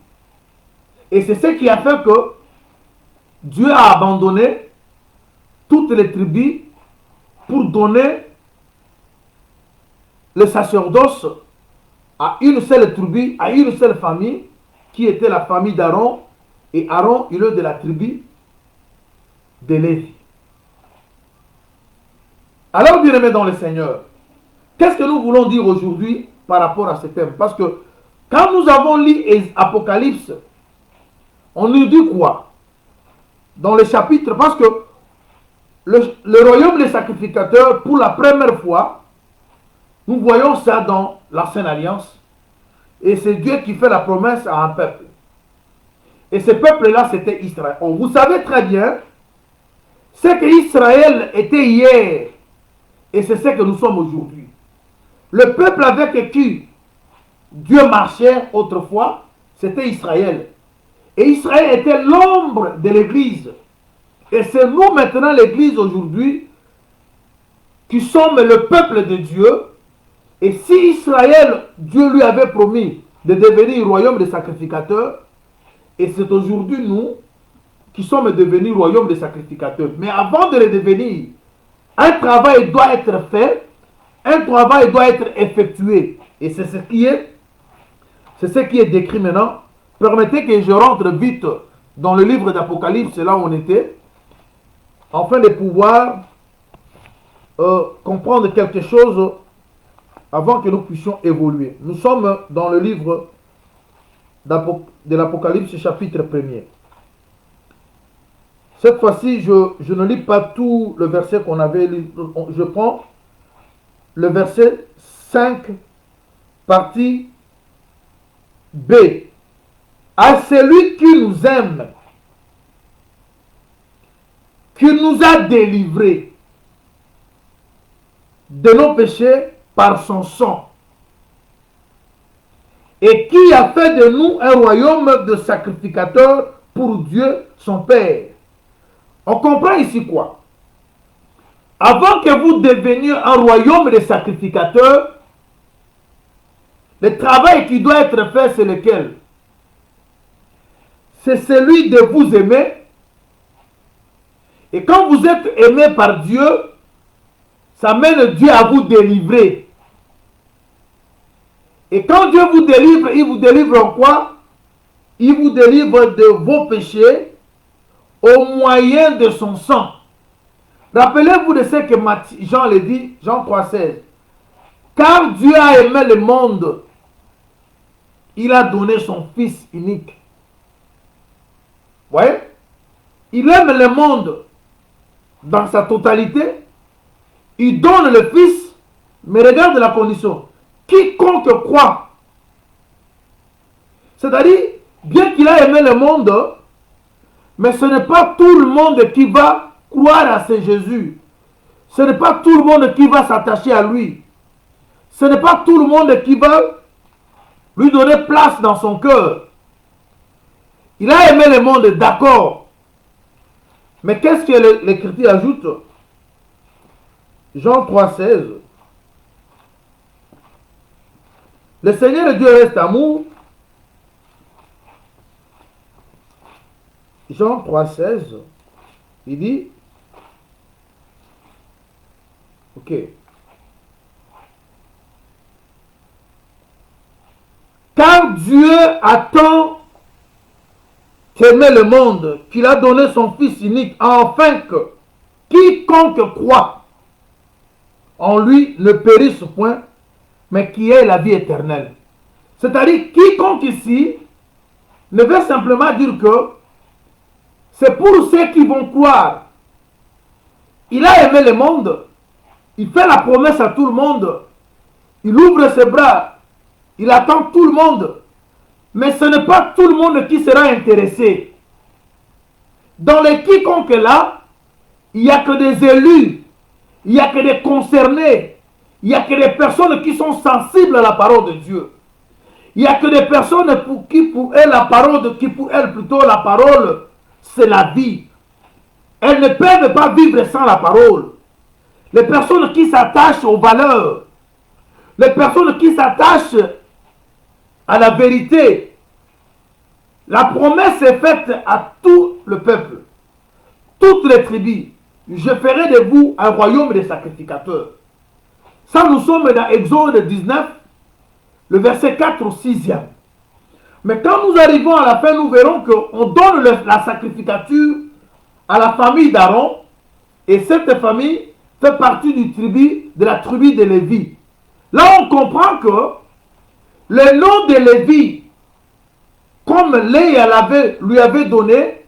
Et c'est ce qui a fait que Dieu a abandonné toutes les tribus pour donner le sacerdoce à une seule tribu, à une seule famille, qui était la famille d'Aaron. Et Aaron, il est de la tribu de Lévi. Alors, bien-aimés dans le Seigneur, qu'est-ce que nous voulons dire aujourd'hui par rapport à ce thème? Parce que quand nous avons lu Apocalypse, on nous dit quoi? Dans le chapitre, parce que le royaume des sacrificateurs, pour la première fois, nous voyons ça dans l'Ancienne Alliance. Et c'est Dieu qui fait la promesse à un peuple. Et ce peuple-là, c'était Israël. Vous savez très bien, Ce qu'Israël était hier, et c'est ce que nous sommes aujourd'hui. Le peuple avec qui Dieu marchait autrefois, c'était Israël. Et Israël était l'ombre de l'Église. Et c'est nous maintenant, l'Église aujourd'hui, qui sommes le peuple de Dieu. Et si Israël, Dieu lui avait promis de devenir royaume des sacrificateurs, et c'est aujourd'hui nous qui sommes devenus royaume des sacrificateurs. Mais avant de le devenir, un travail doit être fait, un travail doit être effectué. Et c'est ce qui est décrit maintenant. Permettez que je rentre vite dans le livre d'Apocalypse, là où on était, afin de pouvoir comprendre quelque chose avant que nous puissions évoluer. Nous sommes dans le livre de l'Apocalypse, chapitre 1er. Cette fois-ci, je ne lis pas tout le verset qu'on avait lu. Je prends le verset 5, partie B. À celui qui nous aime, qui nous a délivrés de nos péchés par son sang, et qui a fait de nous un royaume de sacrificateurs pour Dieu son Père. On comprend ici quoi? Avant que vous deveniez un royaume de sacrificateurs, le travail qui doit être fait, c'est lequel? C'est celui de vous aimer. Et quand vous êtes aimé par Dieu, ça mène Dieu à vous délivrer. Et quand Dieu vous délivre, il vous délivre en quoi? Il vous délivre de vos péchés au moyen de son sang. Rappelez-vous de ce que Jean le dit, Jean 3,16. Car Dieu a aimé le monde, il a donné son Fils unique. Vous voyez? Il aime le monde dans sa totalité. Il donne le Fils, mais regarde la condition. Quiconque croit. C'est-à-dire, bien qu'il a aimé le monde, mais ce n'est pas tout le monde qui va croire à ce Jésus. Ce n'est pas tout le monde qui va s'attacher à lui. Ce n'est pas tout le monde qui va lui donner place dans son cœur. Il a aimé le monde, d'accord. Mais qu'est-ce que l'Écriture ajoute? Jean 3,16. Le Seigneur Dieu reste amour. Jean 3,16. Il dit, ok. Car Dieu a tant aimé le monde qu'il a donné son Fils unique, afin que quiconque croit en lui ne périsse point, mais qui ait la vie éternelle. C'est-à-dire, quiconque ici ne veut simplement dire que c'est pour ceux qui vont croire. Il a aimé le monde, il fait la promesse à tout le monde, il ouvre ses bras, il attend tout le monde, mais ce n'est pas tout le monde qui sera intéressé. Dans les quiconque là, il n'y a que des élus, il n'y a que des concernés, il n'y a que des personnes qui sont sensibles à la parole de Dieu. Il n'y a que des personnes pour elles la parole, c'est la vie. Elles ne peuvent pas vivre sans la parole. Les personnes qui s'attachent aux valeurs, les personnes qui s'attachent à la vérité. La promesse est faite à tout le peuple, toutes les tribus. Je ferai de vous un royaume de sacrificateurs. Ça, nous sommes dans Exode 19, le verset 4 au 6e. Mais quand nous arrivons à la fin, nous verrons qu'on donne la sacrificature à la famille d'Aaron, et cette famille fait partie de la tribu de Lévi. Là, on comprend que le nom de Lévi, comme Léa lui avait donné,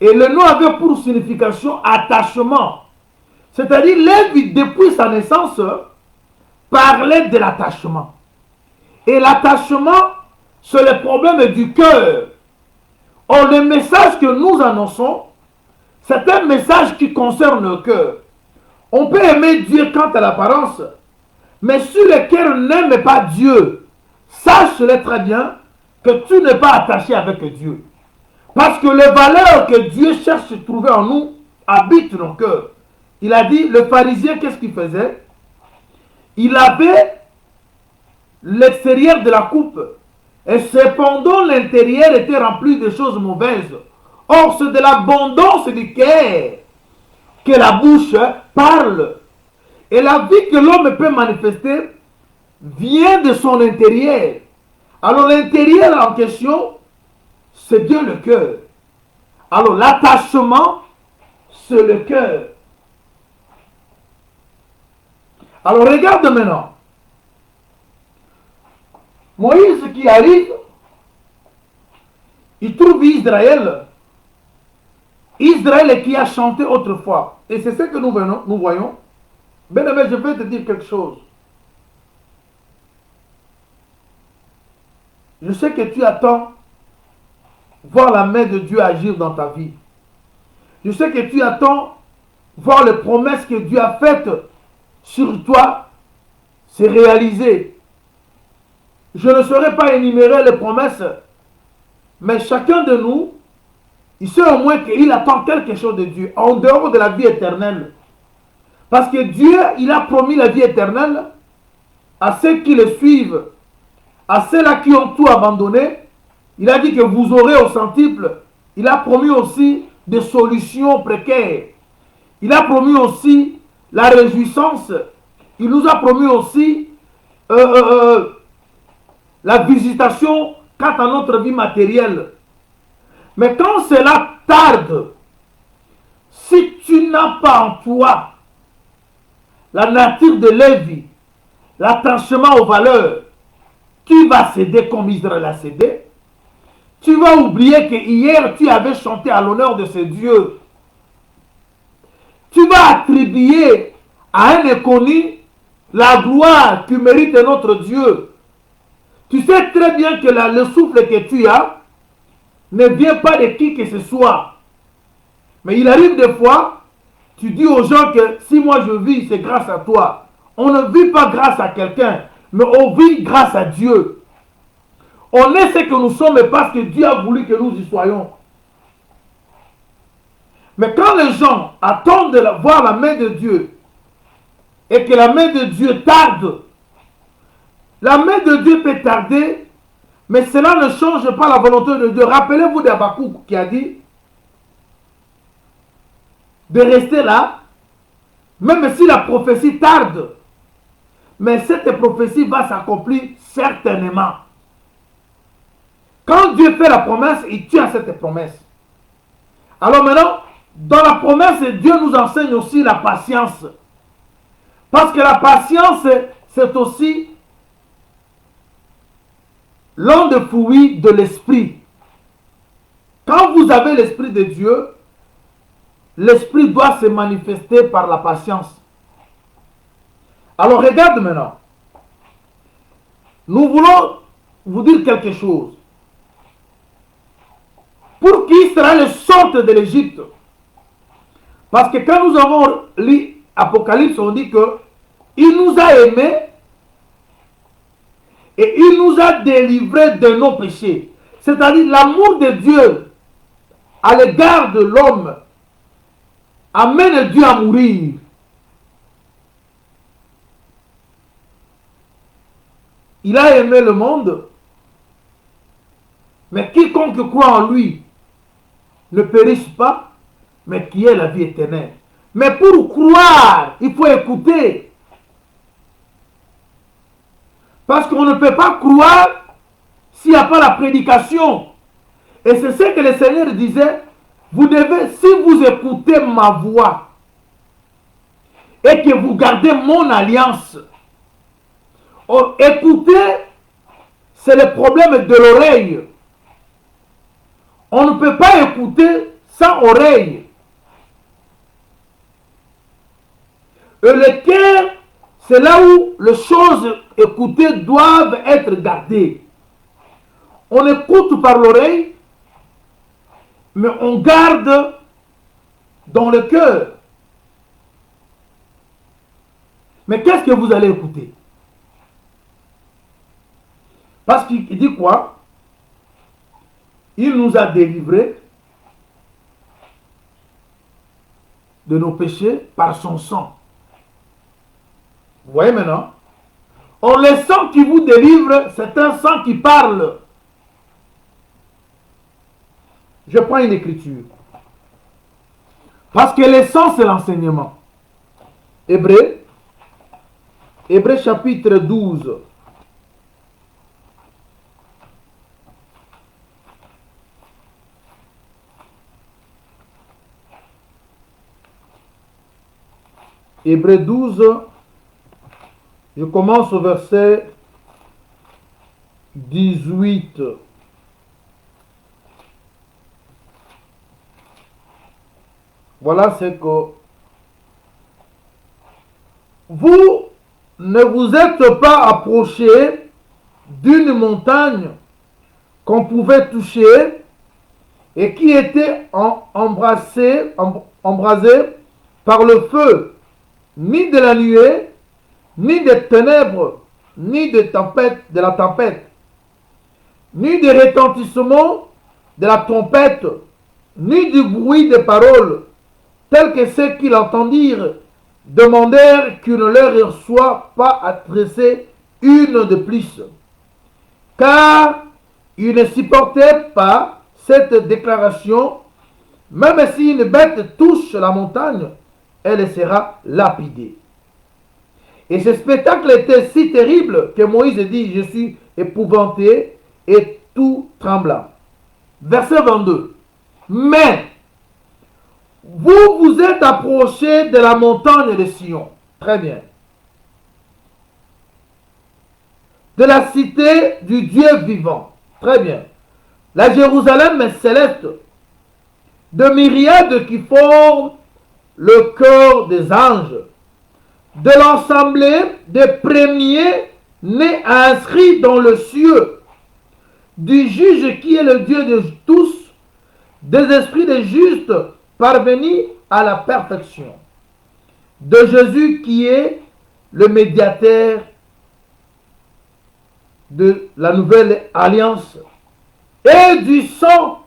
et le nom avait pour signification attachement. C'est-à-dire, Lévi, depuis sa naissance, parlait de l'attachement. Et l'attachement, c'est le problème du cœur. Or, le message que nous annonçons, C'est un message qui concerne le cœur. On peut aimer Dieu quant à l'apparence, mais si le cœur n'aime pas Dieu, sache-le très bien que tu n'es pas attaché avec Dieu. Parce que les valeurs que Dieu cherche à trouver en nous habitent nos cœurs. Il a dit, le pharisien, qu'est-ce qu'il faisait? Il avait l'extérieur de la coupe, et cependant l'intérieur était rempli de choses mauvaises. Or, c'est de l'abondance du cœur que la bouche parle. Et la vie que l'homme peut manifester vient de son intérieur. Alors l'intérieur en question, c'est bien le cœur. Alors l'attachement, c'est le cœur. Alors regarde maintenant. Moïse qui arrive, il trouve Israël. Israël qui a chanté autrefois. Et c'est ce que nous voyons. Bien-aimé, je vais te dire quelque chose. Je sais que tu attends voir la main de Dieu agir dans ta vie. Je sais que tu attends voir les promesses que Dieu a faites sur toi se réaliser. Je ne saurais pas énumérer les promesses, mais chacun de nous, il sait au moins qu'il attend quelque chose de Dieu, en dehors de la vie éternelle. Parce que Dieu, il a promis la vie éternelle à ceux qui le suivent, à ceux-là qui ont tout abandonné. Il a dit que vous aurez au centuple. Il a promis aussi des solutions précaires. Il a promis aussi la réjouissance. Il nous a promis aussi la visitation quant à notre vie matérielle. Mais quand cela tarde, si tu n'as pas en toi la nature de Lévi, l'attachement aux valeurs, tu vas céder comme Israël a cédé. Tu vas oublier que hier tu avais chanté à l'honneur de ce Dieu. Tu vas attribuer à un inconnu la gloire qui mérite notre Dieu. Tu sais très bien que le souffle que tu as ne vient pas de qui que ce soit. Mais il arrive des fois, tu dis aux gens que si moi je vis, c'est grâce à toi. On ne vit pas grâce à quelqu'un, mais on vit grâce à Dieu. On est ce que nous sommes parce que Dieu a voulu que nous y soyons. Mais quand les gens attendent de voir la main de Dieu et que la main de Dieu tarde, la main de Dieu peut tarder, mais cela ne change pas la volonté de Dieu. Rappelez-vous d'Habakkuk qui a dit de rester là, même si la prophétie tarde. Mais cette prophétie va s'accomplir certainement. Quand Dieu fait la promesse, il tient cette promesse. Alors maintenant, dans la promesse, Dieu nous enseigne aussi la patience. Parce que la patience, c'est aussi l'un des fruits de l'esprit. Quand vous avez l'esprit de Dieu, l'esprit doit se manifester par la patience. Alors regarde maintenant. Nous voulons vous dire quelque chose. Pour qu'Israël sorte de l'Égypte. Parce que quand nous avons lu Apocalypse, on dit que il nous a aimés et il nous a délivrés de nos péchés. C'est-à-dire l'amour de Dieu à l'égard de l'homme amène Dieu à mourir. Il a aimé le monde, mais quiconque croit en lui ne périsse pas, mais qui ait la vie éternelle. Mais pour croire, il faut écouter. Parce qu'on ne peut pas croire s'il n'y a pas la prédication. Et c'est ce que le Seigneur disait. Vous devez, si vous écoutez ma voix et que vous gardez mon alliance, écouter, c'est le problème de l'oreille. On ne peut pas écouter sans oreille. Et le cœur, c'est là où les choses écoutées doivent être gardées. On écoute par l'oreille, mais on garde dans le cœur. Mais qu'est-ce que vous allez écouter? Parce qu'il dit quoi? Il nous a délivrés de nos péchés par son sang. Vous voyez maintenant? Or, le sang qui vous délivre, c'est un sang qui parle. Je prends une écriture. Parce que le sang, c'est l'enseignement. Hébreux chapitre 12. Hébreux 12, je commence au verset 18. Voilà ce que vous ne vous êtes pas approché d'une montagne qu'on pouvait toucher et qui était embrasée par le feu, ni de la nuée, ni des ténèbres, ni de la tempête, ni des retentissements de la trompette, ni du bruit des paroles, tels que ceux qui l'entendirent demandèrent qu'il ne leur soit pas adressé une de plus. Car ils ne supportaient pas cette déclaration, même si une bête touche la montagne, elle sera lapidée. Et ce spectacle était si terrible que Moïse dit, je suis épouvanté et tout tremblant. Verset 22. Mais vous vous êtes approchés de la montagne de Sion. Très bien. De la cité du Dieu vivant. Très bien. La Jérusalem céleste. De myriades qui forment le cœur des anges. De l'assemblée des premiers nés inscrits dans le cieux. Du juge qui est le Dieu de tous. Des esprits des justes parvenus à la perfection, de Jésus qui est le médiateur de la nouvelle alliance, et du sang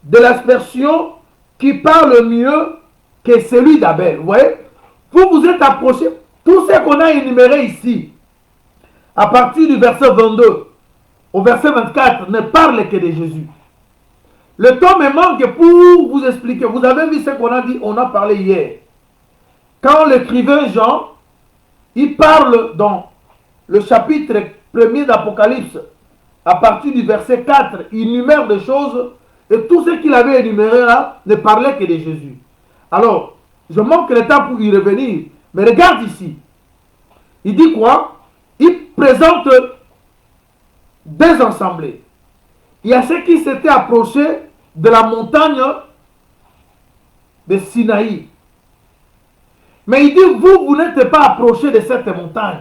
de l'aspersion qui parle mieux que celui d'Abel. Vous voyez, vous vous êtes approchés, tout ce qu'on a énuméré ici, à partir du verset 22 au verset 24, ne parle que de Jésus. Le temps me manque pour vous expliquer. Vous avez vu ce qu'on a dit, on a parlé hier. Quand l'écrivain Jean, il parle dans le chapitre 1er d'Apocalypse, à partir du verset 4, il énumère des choses, et tout ce qu'il avait énuméré là ne parlait que de Jésus. Alors, je manque le temps pour y revenir, mais regarde ici. Il dit quoi? Il présente deux assemblées. Il y a ceux qui s'étaient approchés de la montagne de Sinaï. Mais il dit, vous n'êtes pas approchés de cette montagne.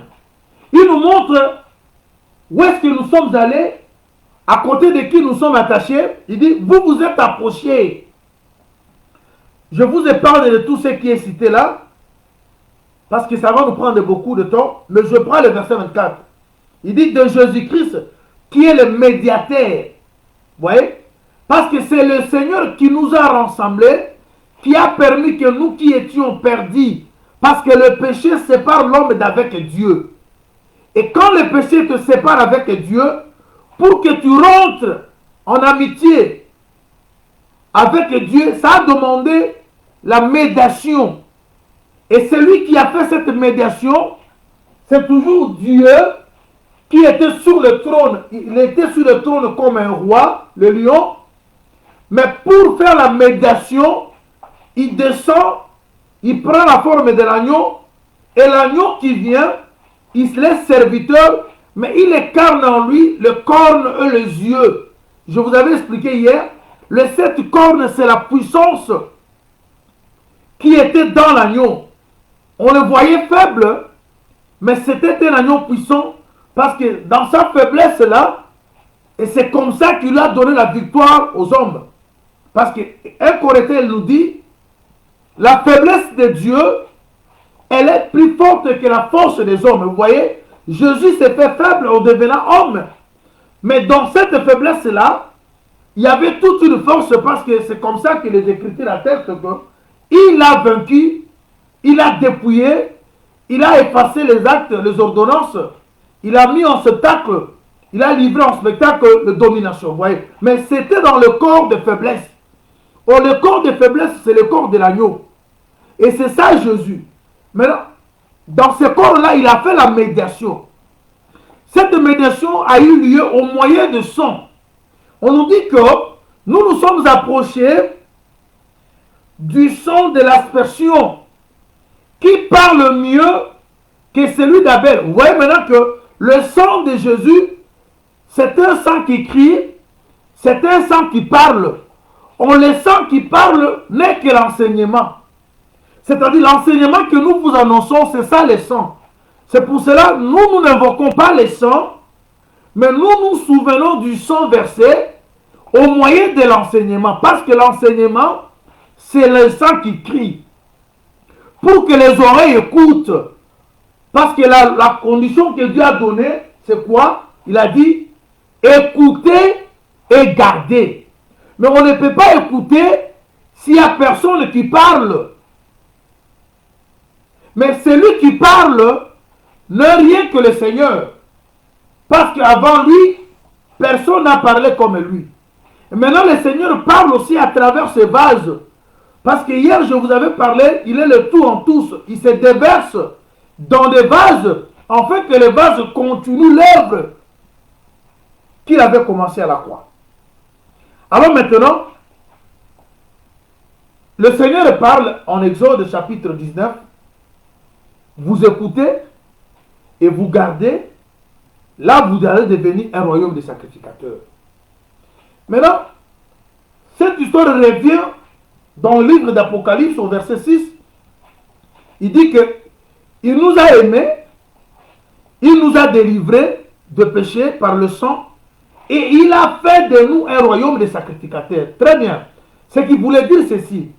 Il nous montre où est-ce que nous sommes allés, à côté de qui nous sommes attachés. Il dit, vous vous êtes approchés. Je vous ai parlé de tout ce qui est cité là, parce que ça va nous prendre beaucoup de temps, mais je prends le verset 24. Il dit de Jésus-Christ, qui est le médiateur. Vous voyez? Parce que c'est le Seigneur qui nous a rassemblés, qui a permis que nous qui étions perdus, parce que le péché sépare l'homme d'avec Dieu. Et quand le péché te sépare avec Dieu, pour que tu rentres en amitié avec Dieu, ça a demandé la médiation. Et celui qui a fait cette médiation, c'est toujours Dieu qui était sur le trône. Il était sur le trône comme un roi, le lion. Mais pour faire la médiation, il descend, il prend la forme de l'agneau, et l'agneau qui vient, il se laisse serviteur, mais il incarne en lui le corne et les yeux. Je vous avais expliqué hier, les 7 cornes, c'est la puissance qui était dans l'agneau. On le voyait faible, mais c'était un agneau puissant, parce que dans sa faiblesse-là, et c'est comme ça qu'il a donné la victoire aux hommes. Parce que 1 Corinthiens nous dit la faiblesse de Dieu, elle est plus forte que la force des hommes. Vous voyez, Jésus s'est fait faible en devenant homme. Mais dans cette faiblesse-là, il y avait toute une force parce que c'est comme ça que les Écritures attestent qu'il a vaincu, il a dépouillé, il a effacé les actes, les ordonnances, il a mis en spectacle, il a livré en spectacle de domination. Vous voyez. Mais c'était dans le corps de faiblesse. Or, le corps de faiblesse, c'est le corps de l'agneau. Et c'est ça Jésus. Maintenant, dans ce corps-là, il a fait la médiation. Cette médiation a eu lieu au moyen de sang. On nous dit que nous nous sommes approchés du sang de l'aspersion qui parle mieux que celui d'Abel. Vous voyez maintenant que le sang de Jésus, c'est un sang qui crie, c'est un sang qui parle. On le sang qui parle n'est que l'enseignement. C'est-à-dire l'enseignement que nous vous annonçons, c'est ça le sang. C'est pour cela que nous n'invoquons pas le sang, mais nous nous souvenons du sang versé au moyen de l'enseignement. Parce que l'enseignement, c'est le sang qui crie. Pour que les oreilles écoutent. Parce que la condition que Dieu a donnée, c'est quoi? Il a dit, écoutez et gardez. Mais on ne peut pas écouter s'il n'y a personne qui parle. Mais celui qui parle n'est rien que le Seigneur. Parce qu'avant lui, personne n'a parlé comme lui. Et maintenant, le Seigneur parle aussi à travers ces vases. Parce que hier, je vous avais parlé, il est le tout en tous. Il se déverse dans des vases, afin que les vases continuent l'œuvre qu'il avait commencé à la croix. Alors maintenant, le Seigneur parle en Exode chapitre 19. Vous écoutez et vous gardez, là vous allez devenir un royaume de sacrificateurs. Maintenant, cette histoire revient dans le livre d'Apocalypse au verset 6. Il dit que il nous a aimés, il nous a délivrés de péché par le sang et il a fait de nous un royaume de sacrificateurs. Très bien. Ce qui voulait dire ceci.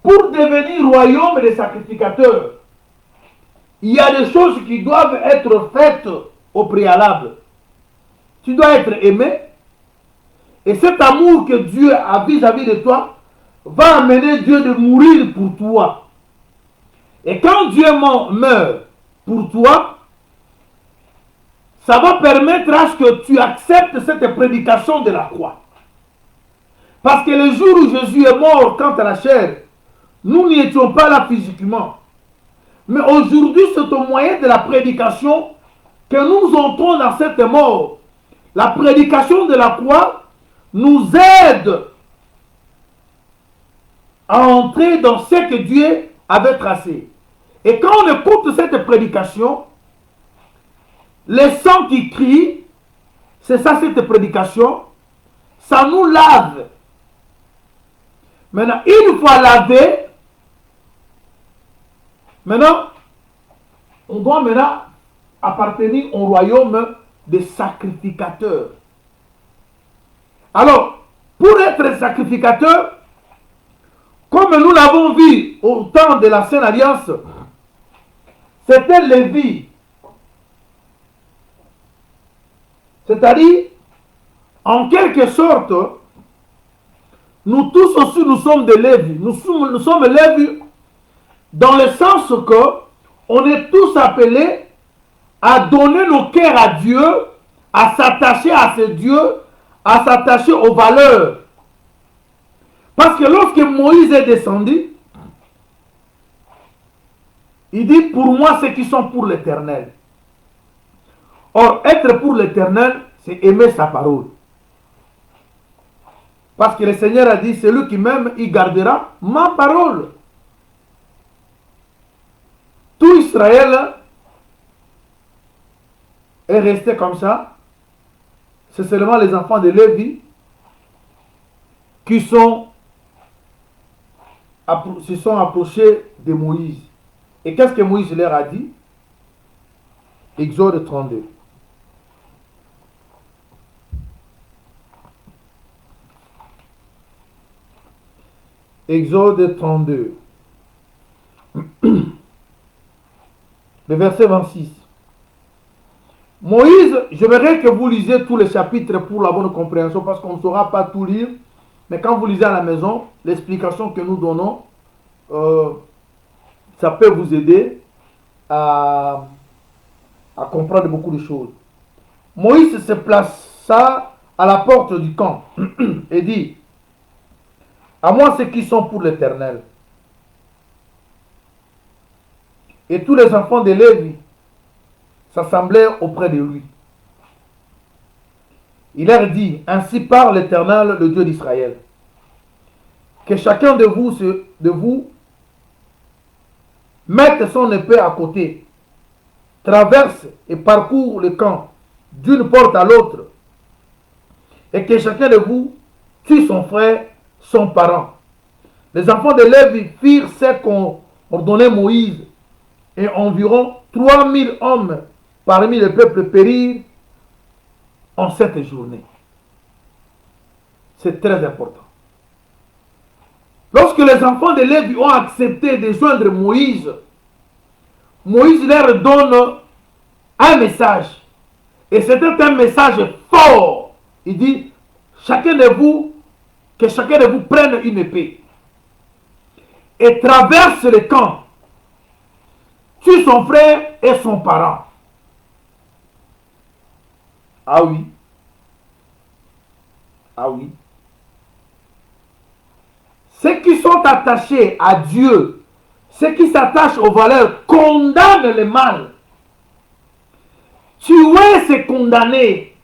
Pour devenir royaume de sacrificateurs, il y a des choses qui doivent être faites au préalable. Tu dois être aimé. Et cet amour que Dieu a vis-à-vis de toi va amener Dieu de mourir pour toi. Et quand Dieu meurt pour toi, ça va permettre à ce que tu acceptes cette prédication de la croix. Parce que le jour où Jésus est mort quant à la chair, nous n'y étions pas là physiquement. Mais aujourd'hui, c'est au moyen de la prédication que nous entrons dans cette mort. La prédication de la croix nous aide à entrer dans ce que Dieu avait tracé. Et quand on écoute cette prédication, les sangs qui crient, c'est ça cette prédication, ça nous lave. Maintenant, une fois lavé, maintenant, on doit maintenant appartenir au royaume des sacrificateurs. Alors, pour être sacrificateur, comme nous l'avons vu au temps de l'Ancienne Alliance, c'était Lévi. C'est-à-dire, en quelque sorte, nous tous aussi, nous sommes des Lévi. Nous sommes Lévi dans le sens que on est tous appelés à donner nos cœurs à Dieu, à s'attacher à ce Dieu, à s'attacher aux valeurs. Parce que lorsque Moïse est descendu, il dit, pour moi, ceux qui sont pour l'Éternel. Or, être pour l'Éternel, c'est aimer sa parole. Parce que le Seigneur a dit, celui qui m'aime, il gardera ma parole. Tout Israël est resté comme ça. C'est seulement les enfants de Lévi qui se sont approchés de Moïse. Et qu'est-ce que Moïse leur a dit? Exode 32. Exode 32. Le verset 26. Moïse, je voudrais que vous lisiez tous les chapitres pour la bonne compréhension parce qu'on ne saura pas tout lire. Mais quand vous lisez à la maison, l'explication que nous donnons, ça peut vous aider à comprendre beaucoup de choses. Moïse se plaça à la porte du camp et dit, à moi ceux qui sont pour l'Éternel. Et tous les enfants de Lévi s'assemblèrent auprès de lui. Il leur dit, ainsi parle l'Éternel, le Dieu d'Israël, que chacun de vous mette son épée à côté, traverse et parcourt le camp d'une porte à l'autre, et que chacun de vous tue son frère, son parent. Les enfants de Lévi firent ce qu'ont ordonné Moïse, et environ 3000 hommes parmi le peuple périrent en cette journée. C'est très important. Lorsque les enfants de Lévi ont accepté de joindre Moïse, Moïse leur donne un message. Et c'était un message fort. Il dit, que chacun de vous prenne une épée et traverse le camp, tue son frère et son parent. Ah oui. Ah oui. Ceux qui sont attachés à Dieu, ceux qui s'attachent aux valeurs, condamnent le mal. Tuer, c'est condamner.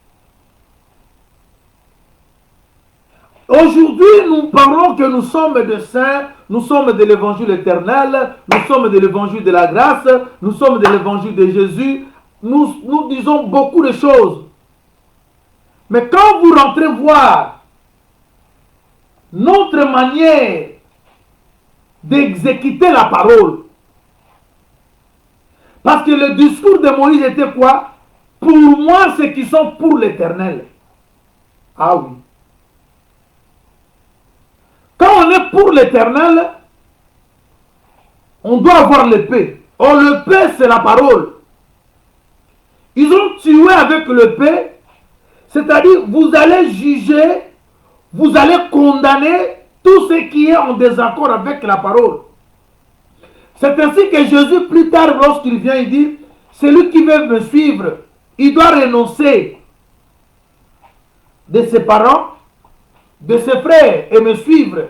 Aujourd'hui, nous parlons que nous sommes des saints, nous sommes de l'évangile éternel, nous sommes de l'évangile de la grâce, nous sommes de l'évangile de Jésus. Nous disons beaucoup de choses. Mais quand vous rentrez voir notre manière d'exécuter la parole, parce que le discours de Moïse était quoi? Pour moi, ceux qui sont pour l'Éternel. Ah oui. Quand on est pour l'Éternel, on doit avoir l'épée. Or, l'épée, c'est la parole. Ils ont tué avec l'épée, c'est-à-dire vous allez juger, vous allez condamner tout ce qui est en désaccord avec la parole. C'est ainsi que Jésus, plus tard, lorsqu'il vient, il dit, celui qui veut me suivre, il doit renoncer de ses parents, de ses frères et me suivre.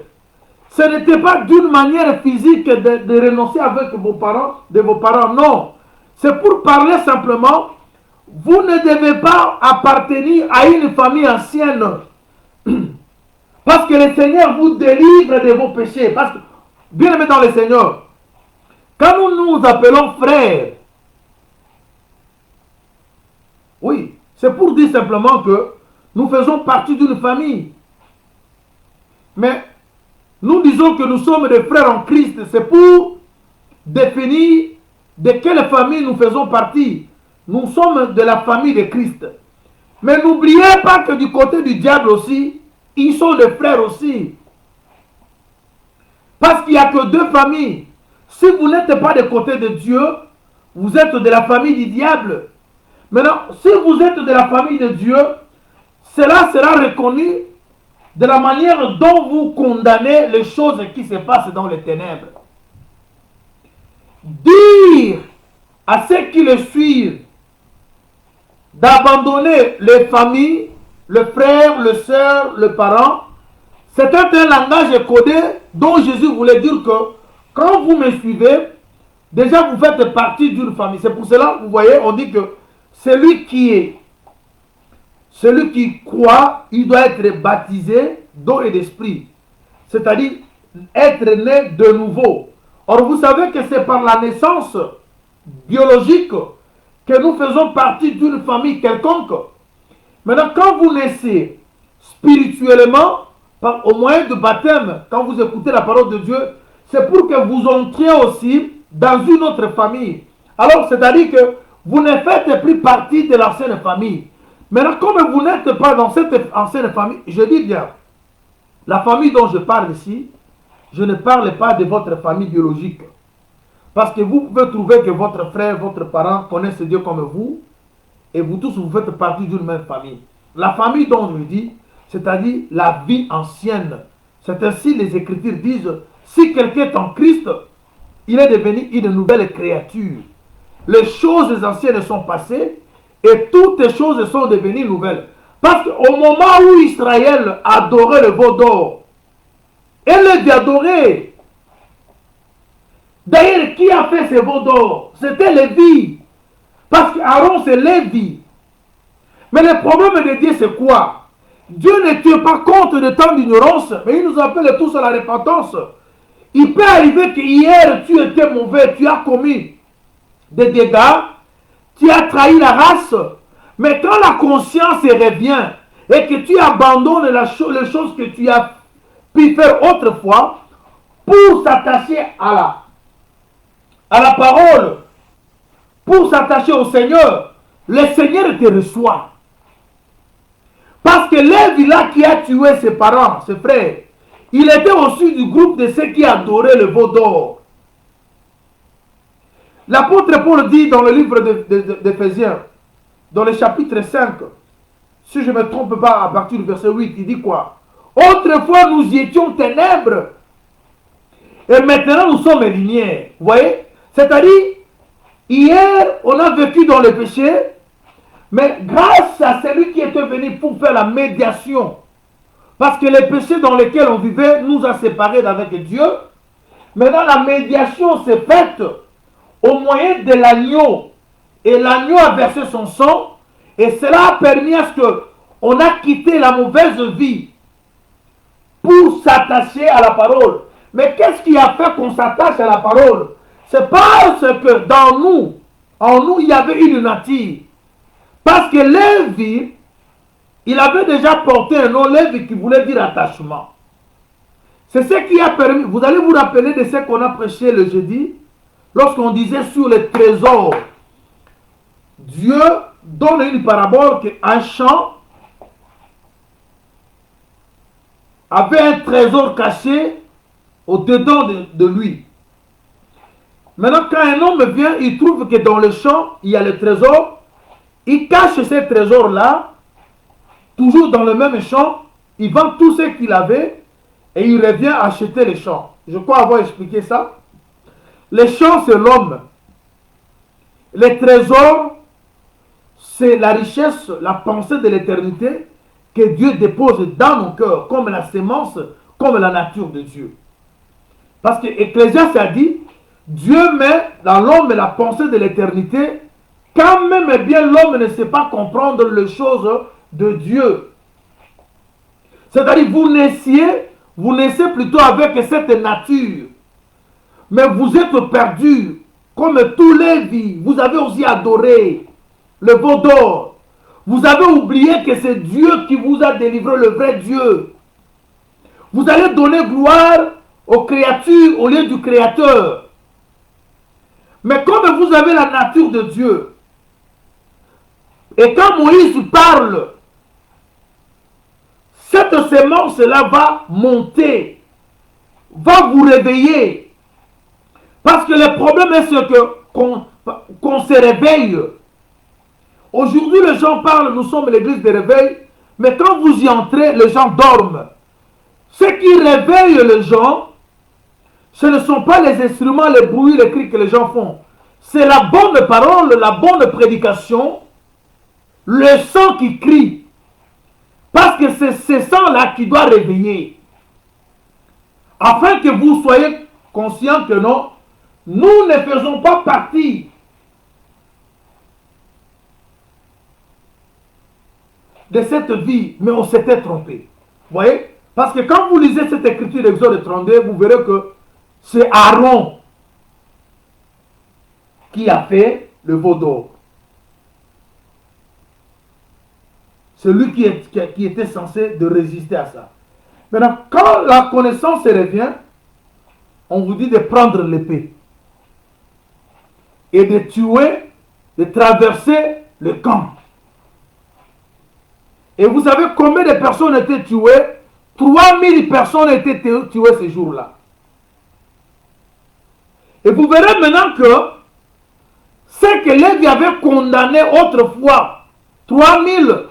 Ce n'était pas d'une manière physique de renoncer avec vos parents, de vos parents, non. C'est pour parler simplement, vous ne devez pas appartenir à une famille ancienne. Parce que le Seigneur vous délivre de vos péchés. Parce que, bien aimé dans le Seigneur, quand nous nous appelons frères, oui, c'est pour dire simplement que nous faisons partie d'une famille. Mais nous disons que nous sommes des frères en Christ. C'est pour définir de quelle famille nous faisons partie. Nous sommes de la famille de Christ. Mais n'oubliez pas que du côté du diable aussi, ils sont des frères aussi. Parce qu'il n'y a que deux familles. Si vous n'êtes pas du côté de Dieu, vous êtes de la famille du diable. Maintenant, si vous êtes de la famille de Dieu, cela sera reconnu de la manière dont vous condamnez les choses qui se passent dans les ténèbres. Dire à ceux qui le suivent d'abandonner les familles, le frère, le soeur, le parent, c'était un langage codé dont Jésus voulait dire que quand vous me suivez, déjà vous faites partie d'une famille. C'est pour cela, vous voyez, on dit que celui qui croit, il doit être baptisé d'eau et d'esprit. C'est-à-dire être né de nouveau. Or, vous savez que c'est par la naissance biologique que nous faisons partie d'une famille quelconque. Maintenant, quand vous naissez spirituellement, au moyen de baptême, quand vous écoutez la parole de Dieu, c'est pour que vous entriez aussi dans une autre famille. Alors, c'est-à-dire que vous ne faites plus partie de l'ancienne famille. Maintenant, comme vous n'êtes pas dans cette ancienne famille, je dis bien, la famille dont je parle ici, je ne parle pas de votre famille biologique. Parce que vous pouvez trouver que votre frère, votre parent connaissent Dieu comme vous, et vous tous, vous faites partie d'une même famille. La famille dont je dis, c'est-à-dire la vie ancienne. C'est ainsi les Écritures disent, si quelqu'un est en Christ, il est devenu une nouvelle créature. Les choses anciennes sont passées et toutes les choses sont devenues nouvelles. Parce qu'au moment où Israël adorait le veau d'or, elle est adorée. D'ailleurs, qui a fait ces veaux d'or? C'était Lévi. Parce qu'Aaron, c'est Lévi. Mais le problème de Dieu, c'est quoi? Dieu ne tient pas compte de tant d'ignorance, mais il nous appelle tous à la repentance. Il peut arriver que hier, tu étais mauvais, tu as commis des dégâts, tu as trahi la race, mais quand la conscience revient et que tu abandonnes les choses que tu as pu faire autrefois pour s'attacher à la parole, pour s'attacher au Seigneur, le Seigneur te reçoit. Parce que Lévi là qui a tué ses parents, ses frères, il était aussi du groupe de ceux qui adoraient le veau d'or. L'apôtre Paul dit dans le livre d'Éphésiens, dans le chapitre 5, si je ne me trompe pas, à partir du verset 8, il dit quoi? Autrefois, nous y étions ténèbres, et maintenant nous sommes lumière. Vous voyez? C'est-à-dire, hier, on a vécu dans le péché, mais grâce à celui qui était venu pour faire la médiation, parce que les péchés dans lesquels on vivait nous a séparés d'avec Dieu, maintenant la médiation s'est faite au moyen de l'agneau. Et l'agneau a versé son sang. Et cela a permis à ce qu'on a quitté la mauvaise vie pour s'attacher à la parole. Mais qu'est-ce qui a fait qu'on s'attache à la parole? C'est parce que dans nous, en nous, il y avait une nature. Parce que Lévi, il avait déjà porté un nom, Lévi, qui voulait dire attachement. C'est ce qui a permis. Vous allez vous rappeler de ce qu'on a prêché le jeudi, lorsqu'on disait sur les trésors. Dieu donne une parabole qu'un champ avait un trésor caché au-dedans de lui. Maintenant, quand un homme vient, il trouve que dans le champ, il y a le trésor. Il cache ce trésor-là, toujours dans le même champ. Il vend tout ce qu'il avait et il revient acheter les champs. Je crois avoir expliqué ça. Les champs, c'est l'homme. Les trésors, c'est la richesse, la pensée de l'éternité que Dieu dépose dans nos cœurs, comme la sémence, comme la nature de Dieu. Parce que Ecclésiaste a dit, Dieu met dans l'homme la pensée de l'éternité, quand même bien l'homme ne sait pas comprendre les choses de Dieu. C'est-à-dire, vous naissez plutôt avec cette nature. Mais vous êtes perdus, comme tous les vies. Vous avez aussi adoré le veau d'or. Vous avez oublié que c'est Dieu qui vous a délivré, le vrai Dieu. Vous allez donner gloire aux créatures au lieu du Créateur. Mais comme vous avez la nature de Dieu, et quand Moïse parle, cette sémence-là va monter, va vous réveiller. Parce que le problème est qu'on se réveille. Aujourd'hui, les gens parlent, nous sommes l'église de réveil, mais quand vous y entrez, les gens dorment. Ce qui réveille les gens, ce ne sont pas les instruments, les bruits, les cris que les gens font. C'est la bonne parole, la bonne prédication, le sang qui crie. Parce que c'est ce sang-là qui doit réveiller. Afin que vous soyez conscients que non, nous ne faisons pas partie de cette vie, mais on s'était trompé. Vous voyez? Parce que quand vous lisez cette écriture d'Exode 32, vous verrez que c'est Aaron qui a fait le veau d'or. C'est lui qui était censé de résister à ça. Maintenant, quand la connaissance revient, on vous dit de prendre l'épée et de tuer, de traverser le camp. Et vous savez combien de personnes étaient tuées? 3000 personnes étaient tuées ce jour-là. Et vous verrez maintenant que ce que Lévi avait condamné autrefois, 3000,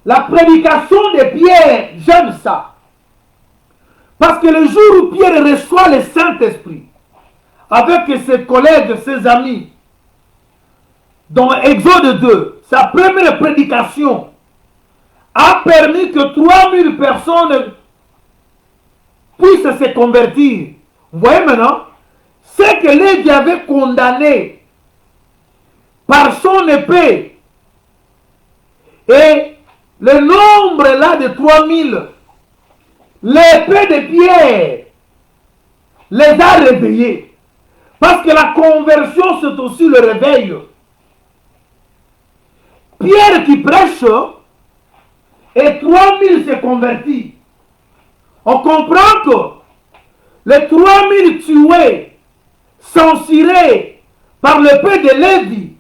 la prédication de Pierre, j'aime ça. Parce que le jour où Pierre reçoit le Saint-Esprit, avec ses collègues, ses amis, dans Exode 2, sa première prédication a permis que 3000 personnes puissent se convertir. Vous voyez maintenant, ce que Lévi avait condamné par son épée et le nombre là de 3000, l'épée de Pierre les a réveillés. Parce que la conversion, c'est aussi le réveil. Pierre qui prêche et 3000 se convertis. On comprend que les 3000 tués, censurés par l'épée de Lévi,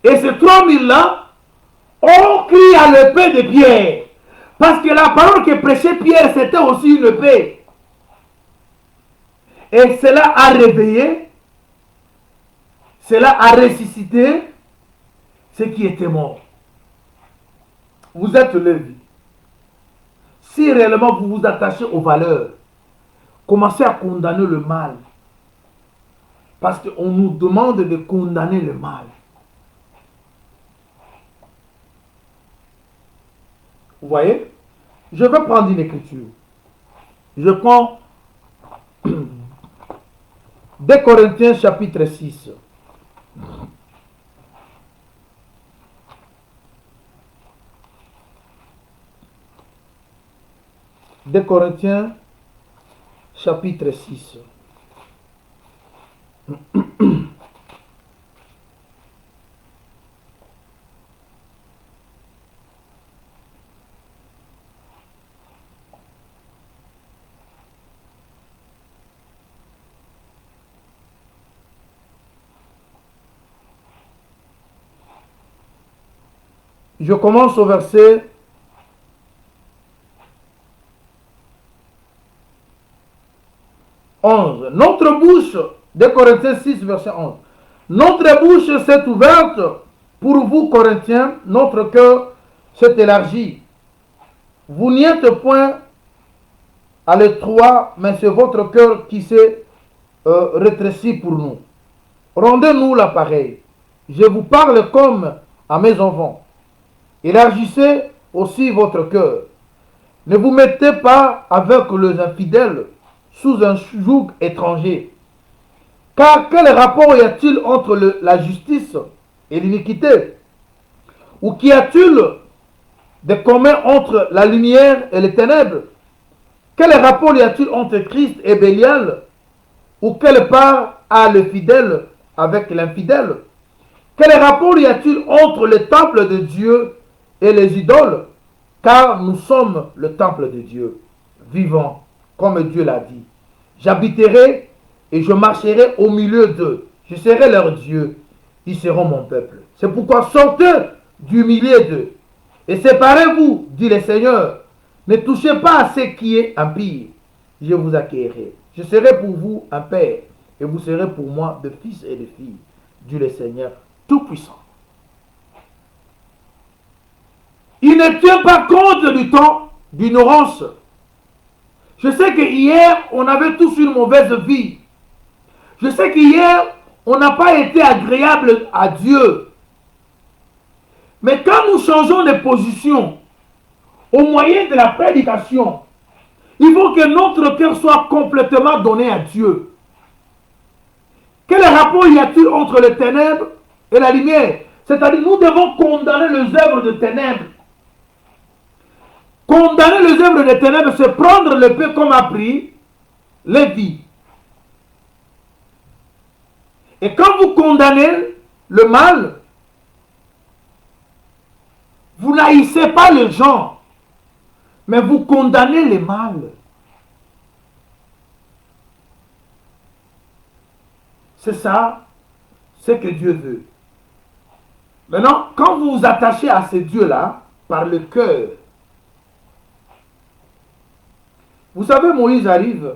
et ces 3000 là ont crié à l'épée de Pierre. Parce que la parole que prêchait Pierre, c'était aussi une épée. Et cela a réveillé, cela a ressuscité ce qui était mort. Vous êtes Lévi. Si réellement vous vous attachez aux valeurs, commencez à condamner le mal. Parce qu'on nous demande de condamner le mal. Vous voyez? Je vais prendre une écriture. Je prends 2 Corinthiens chapitre 6. 2 Corinthiens chapitre 6. Je commence au verset 11. Notre bouche, 2 Corinthiens 6, verset 11. Notre bouche s'est ouverte pour vous, Corinthiens, notre cœur s'est élargi. Vous n'y êtes point à l'étroit, mais c'est votre cœur qui s'est rétréci pour nous. Rendez-nous l'appareil. Je vous parle comme à mes enfants. Élargissez aussi votre cœur. Ne vous mettez pas avec les infidèles sous un joug étranger. Car quel rapport y a-t-il entre la justice et l'iniquité? Ou qu'y a-t-il de commun entre la lumière et les ténèbres? Quel rapport y a-t-il entre Christ et Bélial? Ou quelle part a le fidèle avec l'infidèle? Quel rapport y a-t-il entre le temple de Dieu et les idoles? Car nous sommes le temple de Dieu, vivant, comme Dieu l'a dit. J'habiterai et je marcherai au milieu d'eux. Je serai leur Dieu. Ils seront mon peuple. C'est pourquoi sortez du milieu d'eux et séparez-vous, dit le Seigneur. Ne touchez pas à ce qui est impie. Je vous accueillerai. Je serai pour vous un père et vous serez pour moi de fils et de filles, dit le Seigneur Tout-Puissant. Il ne tient pas compte du temps d'ignorance. Je sais que hier, on avait tous une mauvaise vie. Je sais qu'hier, on n'a pas été agréable à Dieu. Mais quand nous changeons de position, au moyen de la prédication, il faut que notre cœur soit complètement donné à Dieu. Quel rapport y a-t-il entre les ténèbres et la lumière? C'est-à-dire, nous devons condamner les œuvres de ténèbres. Condamner les œuvres des ténèbres, c'est prendre l'épée comme a pris Lévi. Et quand vous condamnez le mal, vous n'haïssez pas les gens, mais vous condamnez le mal. C'est ça, ce que Dieu veut. Maintenant, quand vous vous attachez à ces dieux-là, par le cœur, vous savez, Moïse arrive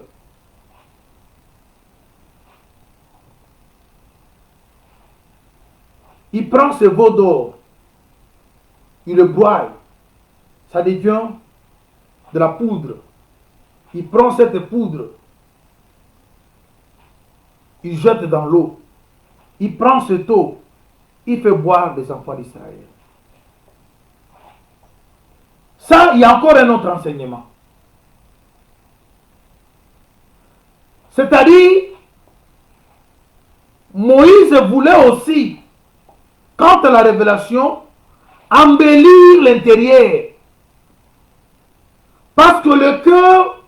il prend ce veau d'or, il le broie, ça devient de la poudre. Il prend cette poudre, il jette dans l'eau, il prend cette eau, il fait boire les enfants d'Israël. Ça, il y a encore un autre enseignement. C'est-à-dire, Moïse voulait aussi, quant à la révélation, embellir l'intérieur. Parce que le cœur,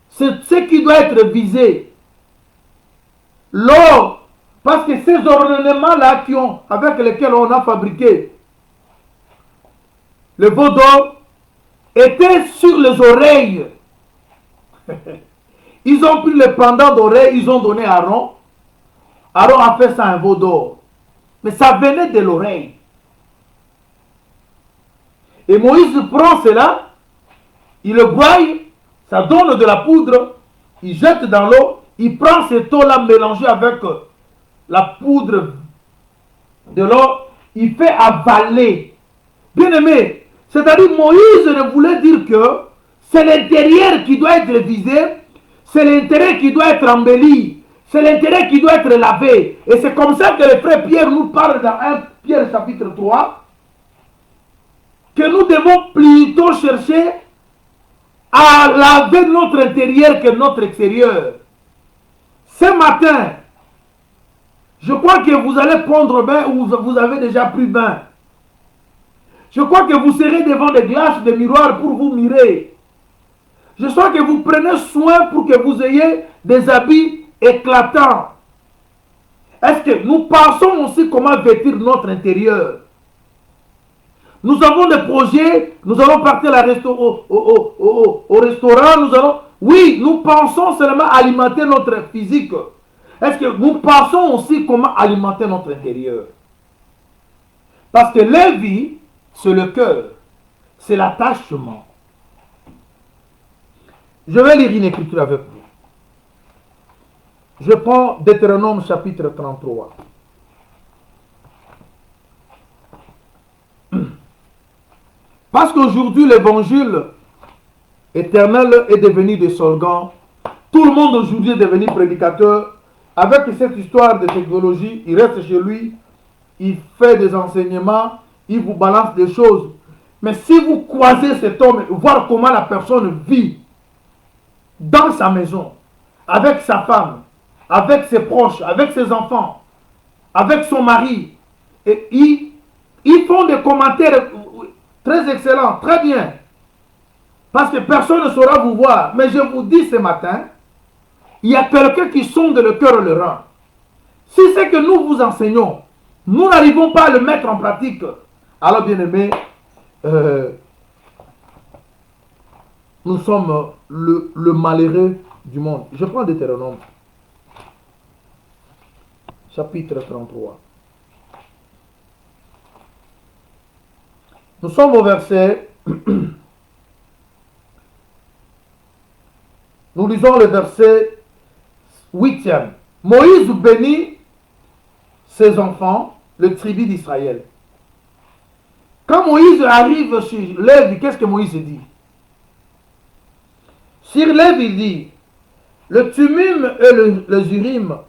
c'est ce qui doit être visé. L'or, parce que ces ornements-là avec lesquels on a fabriqué le veau d'or, étaient sur les oreilles. Ils ont pris le pendant d'oreille, ils ont donné à Aaron. Aaron a fait ça un veau d'or. Mais ça venait de l'oreille. Et Moïse prend cela, il le broie, ça donne de la poudre, il jette dans l'eau, il prend cette eau-là mélangée avec la poudre de l'eau, il fait avaler. Bien aimé, c'est-à-dire Moïse ne voulait dire que c'est l'intérieur qui doit être visé, c'est l'intérieur qui doit être embelli, c'est l'intérieur qui doit être lavé. Et c'est comme ça que le frère Pierre nous parle dans 1 Pierre chapitre 3, que nous devons plutôt chercher à laver notre intérieur que notre extérieur. Ce matin, je crois que vous allez prendre bain ou vous avez déjà pris bain. Je crois que vous serez devant des glaces, des miroirs pour vous mirer. Je sens que vous prenez soin pour que vous ayez des habits éclatants. Est-ce que nous pensons aussi comment vêtir notre intérieur? Nous avons des projets, nous allons partir au restaurant, oui, nous pensons seulement alimenter notre physique. Est-ce que nous pensons aussi comment alimenter notre intérieur? Parce que la vie, c'est le cœur, c'est l'attachement. Je vais lire une écriture avec vous. Je prends Deutéronome chapitre 33. Parce qu'aujourd'hui, l'évangile éternel est devenu des slogans. Tout le monde aujourd'hui est devenu prédicateur. Avec cette histoire de technologie, il reste chez lui, il fait des enseignements, il vous balance des choses. Mais si vous croisez cet homme, voir comment la personne vit dans sa maison, avec sa femme, avec ses proches, avec ses enfants, avec son mari, et ils font des commentaires très excellents, très bien. Parce que personne ne saura vous voir. Mais je vous dis ce matin, il y a quelqu'un qui sonde le cœur et le rein. Si c'est que nous vous enseignons, nous n'arrivons pas à le mettre en pratique, alors bien aimé, nous sommes le malheureux du monde. Je prends Deutéronome, chapitre 33. Nous sommes au verset, nous lisons le verset 8e. Moïse bénit ses enfants, le tribu d'Israël. Quand Moïse arrive sur Lévi, qu'est-ce que Moïse dit? Sur Lévi, il dit, le Tumim et le Urim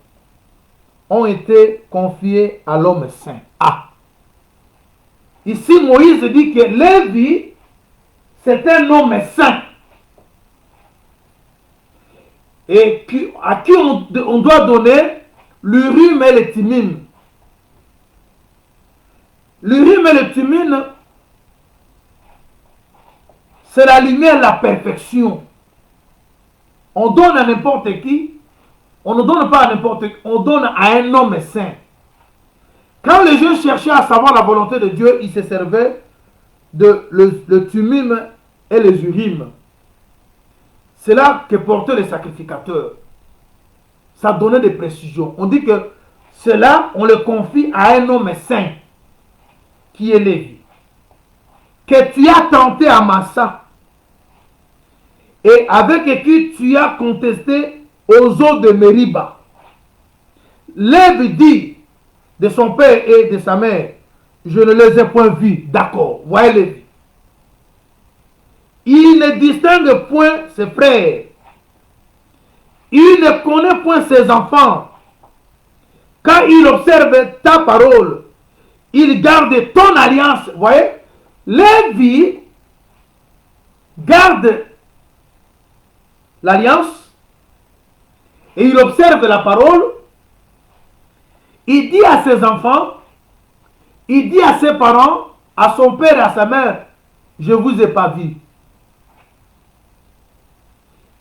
ont été confiés à l'homme saint. Ah! Ici, Moïse dit que Lévi, c'est un homme saint. Et à qui on doit donner l'Urim et le Tumim. L'Urim et le Tumim, c'est la lumière, la perfection. On donne à n'importe qui, on ne donne pas à n'importe qui, on donne à un homme saint. Quand les gens cherchaient à savoir la volonté de Dieu, ils se servaient de le Tumim et les Urim. C'est là que portaient les sacrificateurs. Ça donnait des précisions. On dit que cela, on le confie à un homme saint, qui est Lévi, que tu as tenté à Massa, et avec qui tu as contesté aux eaux de Mériba. Lévi dit, de son père et de sa mère, je ne les ai point vus. D'accord, voyez Lévi. Il ne distingue point ses frères. Il ne connaît point ses enfants. Quand il observe ta parole, il garde ton alliance. Vous voyez, Lévi garde l'alliance et il observe la parole. Il dit à ses enfants, il dit à ses parents, à son père et à sa mère, je ne vous ai pas vu.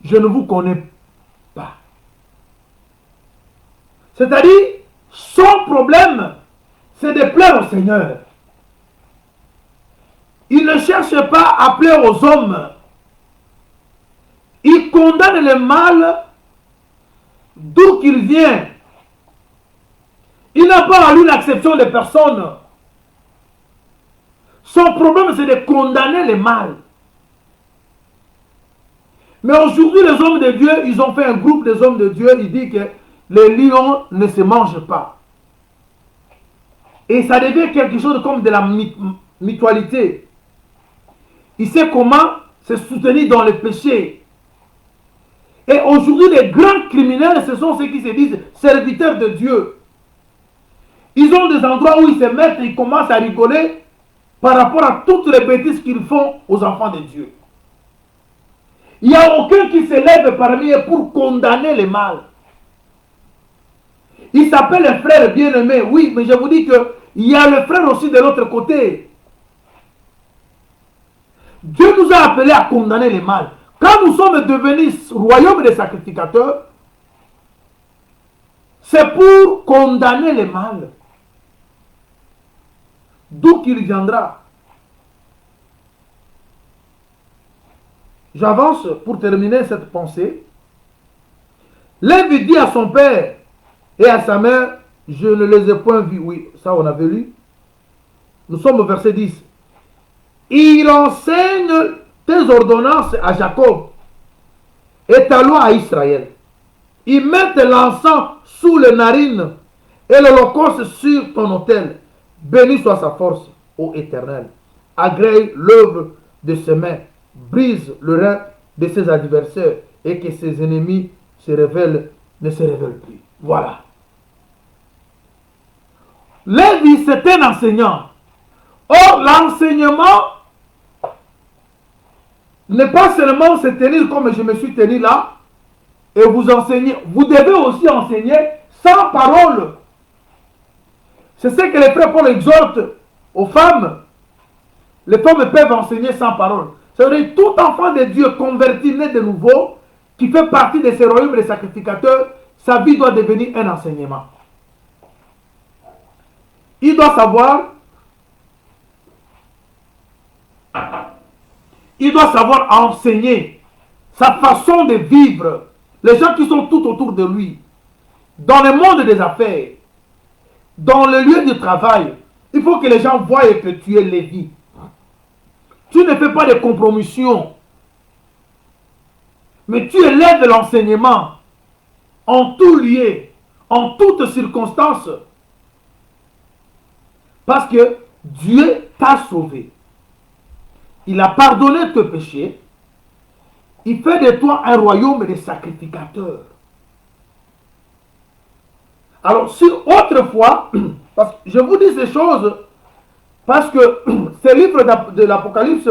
Je ne vous connais pas. C'est-à-dire, son problème, c'est de plaire au Seigneur. Il ne cherche pas à plaire aux hommes. Il condamne le mal d'où qu'il vient. Il n'a pas à lui l'acception des personnes. Son problème, c'est de condamner le mal. Mais aujourd'hui, les hommes de Dieu, ils ont fait un groupe des hommes de Dieu, ils disent que les lions ne se mangent pas. Et ça devient quelque chose comme de la mutualité. Il sait comment se soutenir dans le péché. Et aujourd'hui, les grands criminels, ce sont ceux qui se disent serviteurs de Dieu. Ils ont des endroits où ils se mettent et ils commencent à rigoler par rapport à toutes les bêtises qu'ils font aux enfants de Dieu. Il n'y a aucun qui se lève parmi eux pour condamner le mal. Il s'appelle le frère bien-aimé. Oui, mais je vous dis qu'il y a le frère aussi de l'autre côté. Dieu nous a appelés à condamner le mal. Quand nous sommes devenus royaume des sacrificateurs, c'est pour condamner le mal. D'où qu'il viendra. J'avance pour terminer cette pensée. Lévi dit à son père et à sa mère, je ne les ai point vus. Oui, ça on avait lu. Nous sommes au verset 10. Il enseigne tes ordonnances à Jacob et ta loi à Israël. Ils mettent l'encens sous les narines et l'holocauste sur ton autel. Béni soit sa force, ô Éternel. Agrée l'œuvre de ses mains, brise le rein de ses adversaires et que ses ennemis ne se révèlent plus. Voilà. Lévi, c'est un enseignant. Or, l'enseignement n'est pas seulement se tenir comme je me suis tenu là et vous enseigner. Vous devez aussi enseigner sans parole. C'est ce que les frères Paul exhortent aux femmes. Les femmes peuvent enseigner sans parole. C'est-à-dire tout enfant de Dieu converti, né de nouveau, qui fait partie de ces royaumes des sacrificateurs, sa vie doit devenir un enseignement. Il doit savoir enseigner sa façon de vivre, les gens qui sont tout autour de lui, dans le monde des affaires, dans le lieu du travail. Il faut que les gens voient que tu es Lévi. Tu ne fais pas de compromission, mais tu élèves l'enseignement en tout lieu, en toutes circonstances, parce que Dieu t'a sauvé. Il a pardonné tes péchés. Il fait de toi un royaume de sacrificateurs. Alors, si autrefois, parce que je vous dis ces choses, parce que ces livres de l'Apocalypse,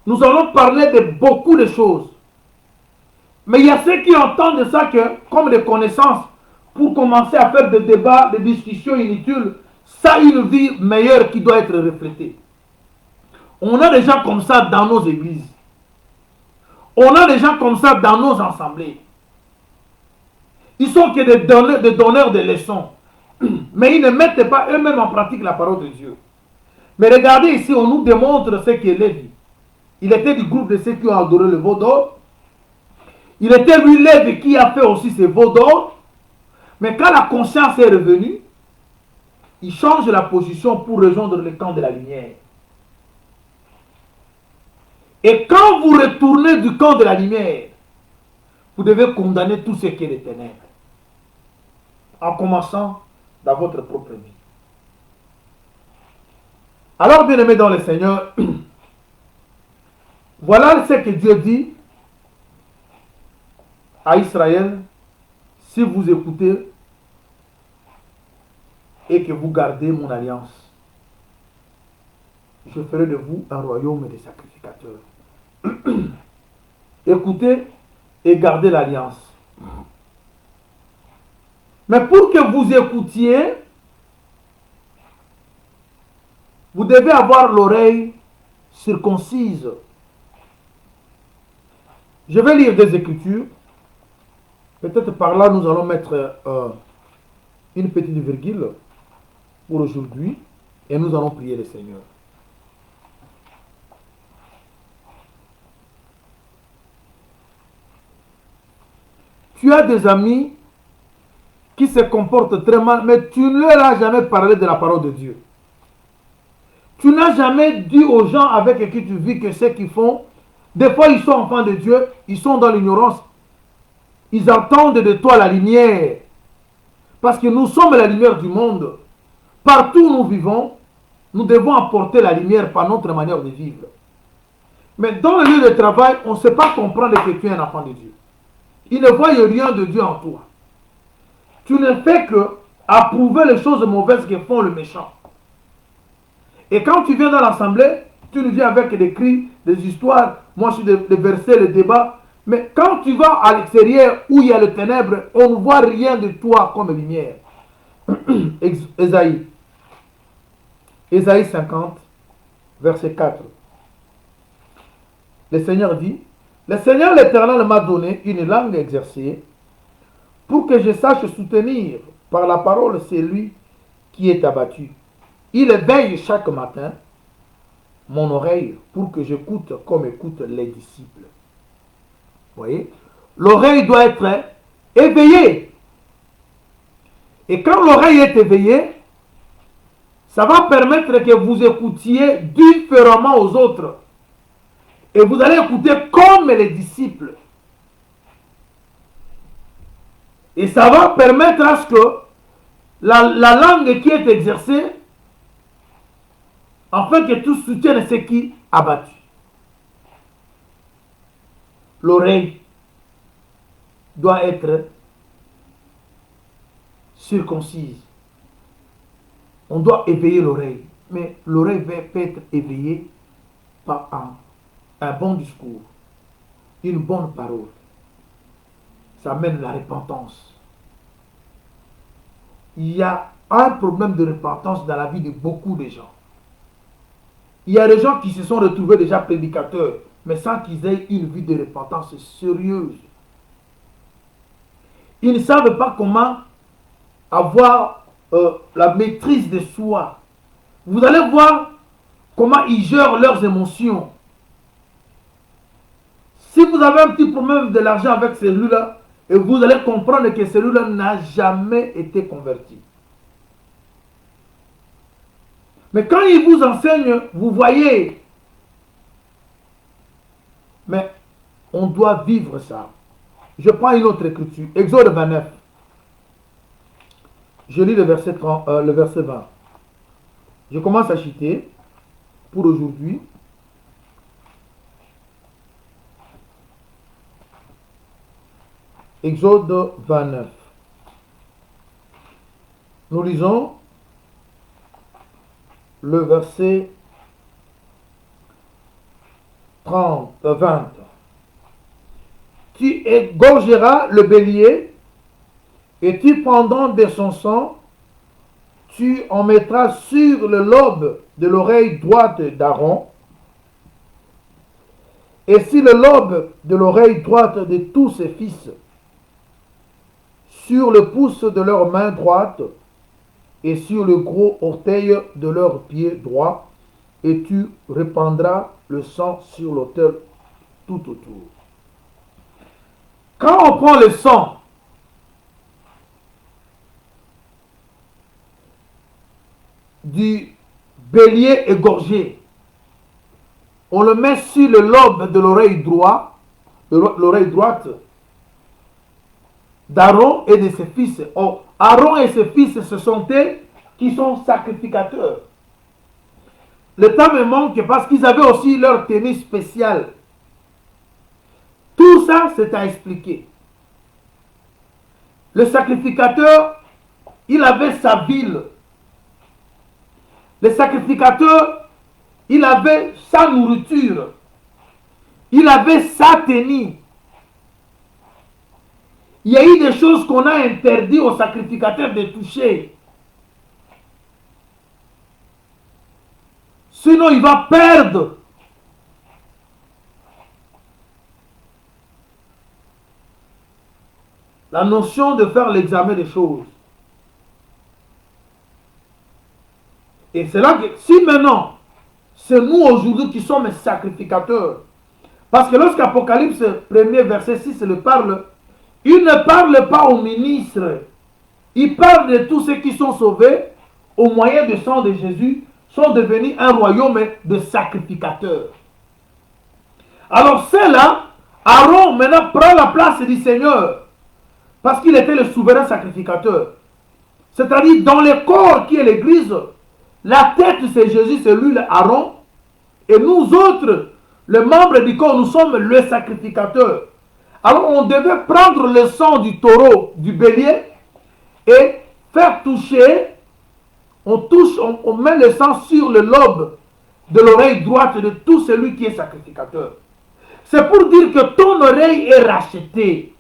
nous allons parler de beaucoup de choses. Mais il y a ceux qui entendent ça comme des connaissances pour commencer à faire des débats, des discussions inutiles. Ça, une vie meilleure qui doit être reflétée. On a des gens comme ça dans nos églises. On a des gens comme ça dans nos assemblées. Ils sont que des donneurs de leçons. Mais ils ne mettent pas eux-mêmes en pratique la parole de Dieu. Mais regardez ici, on nous démontre ce qu'est Lévi. Il était du groupe de ceux qui ont adoré le veau d'or. Il était lui Lévi qui a fait aussi ses veaux d'or. Mais quand la conscience est revenue, il change la position pour rejoindre le camp de la lumière. Et quand vous retournez du camp de la lumière, vous devez condamner tout ce qui est les ténèbres. En commençant dans votre propre vie. Alors, bien-aimés dans le Seigneur, voilà ce que Dieu dit à Israël: si vous écoutez et que vous gardez mon alliance, je ferai de vous un royaume de sacrificateurs. Écoutez et gardez l'alliance. Mais pour que vous écoutiez, vous devez avoir l'oreille circoncise. Je vais lire des Écritures. Peut-être par là, nous allons mettre une petite virgule pour aujourd'hui et nous allons prier le Seigneur. Tu as des amis qui se comportent très mal, mais tu ne leur as jamais parlé de la parole de Dieu. Tu n'as jamais dit aux gens avec qui tu vis que ce qu'ils font, des fois ils sont enfants de Dieu, ils sont dans l'ignorance. Ils attendent de toi la lumière. Parce que nous sommes la lumière du monde. Partout où nous vivons, nous devons apporter la lumière par notre manière de vivre. Mais dans le lieu de travail, on ne sait pas comprendre que tu es un enfant de Dieu. Ils ne voient rien de Dieu en toi. Tu ne fais que approuver les choses mauvaises que font le méchant. Et quand tu viens dans l'assemblée, tu nous viens avec des cris, des histoires, moi je suis des versets, les débats. Mais quand tu vas à l'extérieur où il y a le ténèbre, on ne voit rien de toi comme lumière. Ésaïe 50, verset 4. Le Seigneur dit: le Seigneur l'Éternel m'a donné une langue exercée pour que je sache soutenir par la parole celui qui est abattu. Il éveille chaque matin mon oreille pour que j'écoute comme écoutent les disciples. Vous voyez, l'oreille doit être éveillée. Et quand l'oreille est éveillée, ça va permettre que vous écoutiez différemment aux autres. Et vous allez écouter comme les disciples. Et ça va permettre à ce que la langue qui est exercée, afin que tout soutienne ce qui a battu. L'oreille doit être circoncise. On doit éveiller l'oreille. Mais l'oreille peut être éveillée par un bon discours, une bonne parole. Ça amène la repentance. Il y a un problème de repentance dans la vie de beaucoup de gens. Il y a des gens qui se sont retrouvés déjà prédicateurs, mais sans qu'ils aient une vie de repentance sérieuse. Ils ne savent pas comment avoir la maîtrise de soi. Vous allez voir comment ils gèrent leurs émotions. Si vous avez un petit problème de l'argent avec celui-là, et vous allez comprendre que celui-là n'a jamais été converti. Mais quand il vous enseigne, vous voyez. Mais on doit vivre ça. Je prends une autre écriture. Exode 29. Je lis le verset 20. Je commence à citer pour aujourd'hui. Exode 29. Nous lisons le verset 20. Tu égorgeras le bélier et tu prendras de son sang, tu en mettras sur le lobe de l'oreille droite d'Aaron. Et si le lobe de l'oreille droite de tous ses fils, sur le pouce de leur main droite et sur le gros orteil de leur pied droit, et tu répandras le sang sur l'autel tout autour. Quand on prend le sang du bélier égorgé, on le met sur le lobe de l'oreille droite, d'Aaron et de ses fils. Oh, Aaron et ses fils, ce sont eux qui sont sacrificateurs. Le temps me manque parce qu'ils avaient aussi leur tenue spéciale. Tout ça, c'est à expliquer. Le sacrificateur, il avait sa ville. Le sacrificateur, il avait sa nourriture. Il avait sa tenue. Il y a eu des choses qu'on a interdit au sacrificateur de toucher. Sinon, il va perdre. La notion de faire l'examen des choses. Et c'est là que, si maintenant, c'est nous aujourd'hui qui sommes sacrificateurs, parce que lorsqu'Apocalypse 1er verset 6 le parle, il ne parle pas aux ministres, il parle de tous ceux qui sont sauvés au moyen du sang de Jésus, sont devenus un royaume de sacrificateurs. Alors ceux-là, Aaron maintenant prend la place du Seigneur, parce qu'il était le souverain sacrificateur. C'est-à-dire dans le corps qui est l'Église, la tête c'est Jésus, c'est lui, Aaron, et nous autres, les membres du corps, nous sommes le sacrificateur. Alors on devait prendre le sang du taureau, du bélier, et faire toucher, on met le sang sur le lobe de l'oreille droite de tout celui qui est sacrificateur. C'est pour dire que ton oreille est rachetée.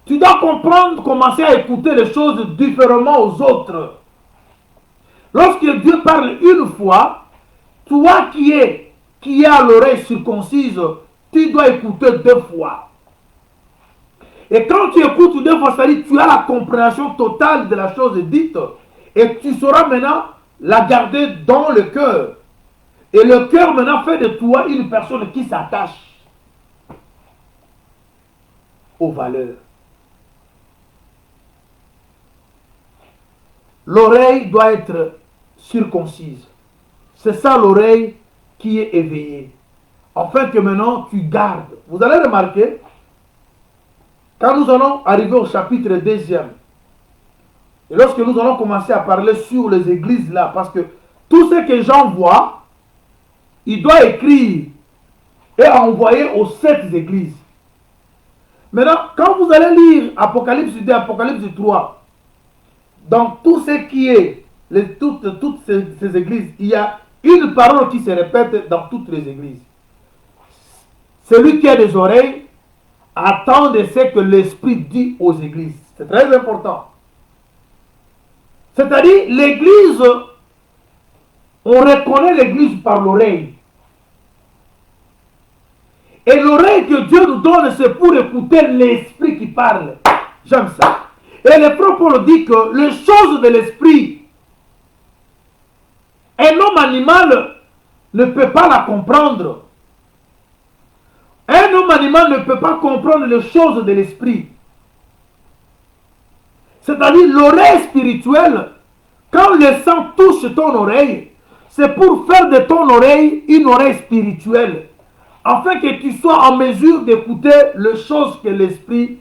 Tu dois comprendre, commencer à écouter les choses différemment aux autres. Lorsque Dieu parle une fois, toi qui as l'oreille circoncise, tu dois écouter deux fois. Et quand tu écoutes deux fois, c'est-à-dire tu as la compréhension totale de la chose dite, et tu sauras maintenant la garder dans le cœur. Et le cœur maintenant fait de toi une personne qui s'attache aux valeurs. L'oreille doit être circoncise. C'est ça l'oreille qui est éveillée. Afin que maintenant tu gardes. Vous allez remarquer, quand nous allons arriver au chapitre 2e, et lorsque nous allons commencer à parler sur les églises là, parce que tout ce que Jean voit, il doit écrire et envoyer aux 7 églises. Maintenant, quand vous allez lire Apocalypse 2, Apocalypse 3, dans tout ce qui est, toutes ces églises, il y a une parole qui se répète dans toutes les églises. Celui qui a des oreilles, attend de ce que l'Esprit dit aux églises. C'est très important. C'est-à-dire, l'église, on reconnaît l'église par l'oreille. Et l'oreille que Dieu nous donne, c'est pour écouter l'Esprit qui parle. J'aime ça. Et le Paul dit que les choses de l'Esprit, un homme animal ne peut pas la comprendre. Un homme animal ne peut pas comprendre les choses de l'Esprit. C'est-à-dire l'oreille spirituelle, quand le sang touche ton oreille, c'est pour faire de ton oreille une oreille spirituelle, afin que tu sois en mesure d'écouter les choses que l'Esprit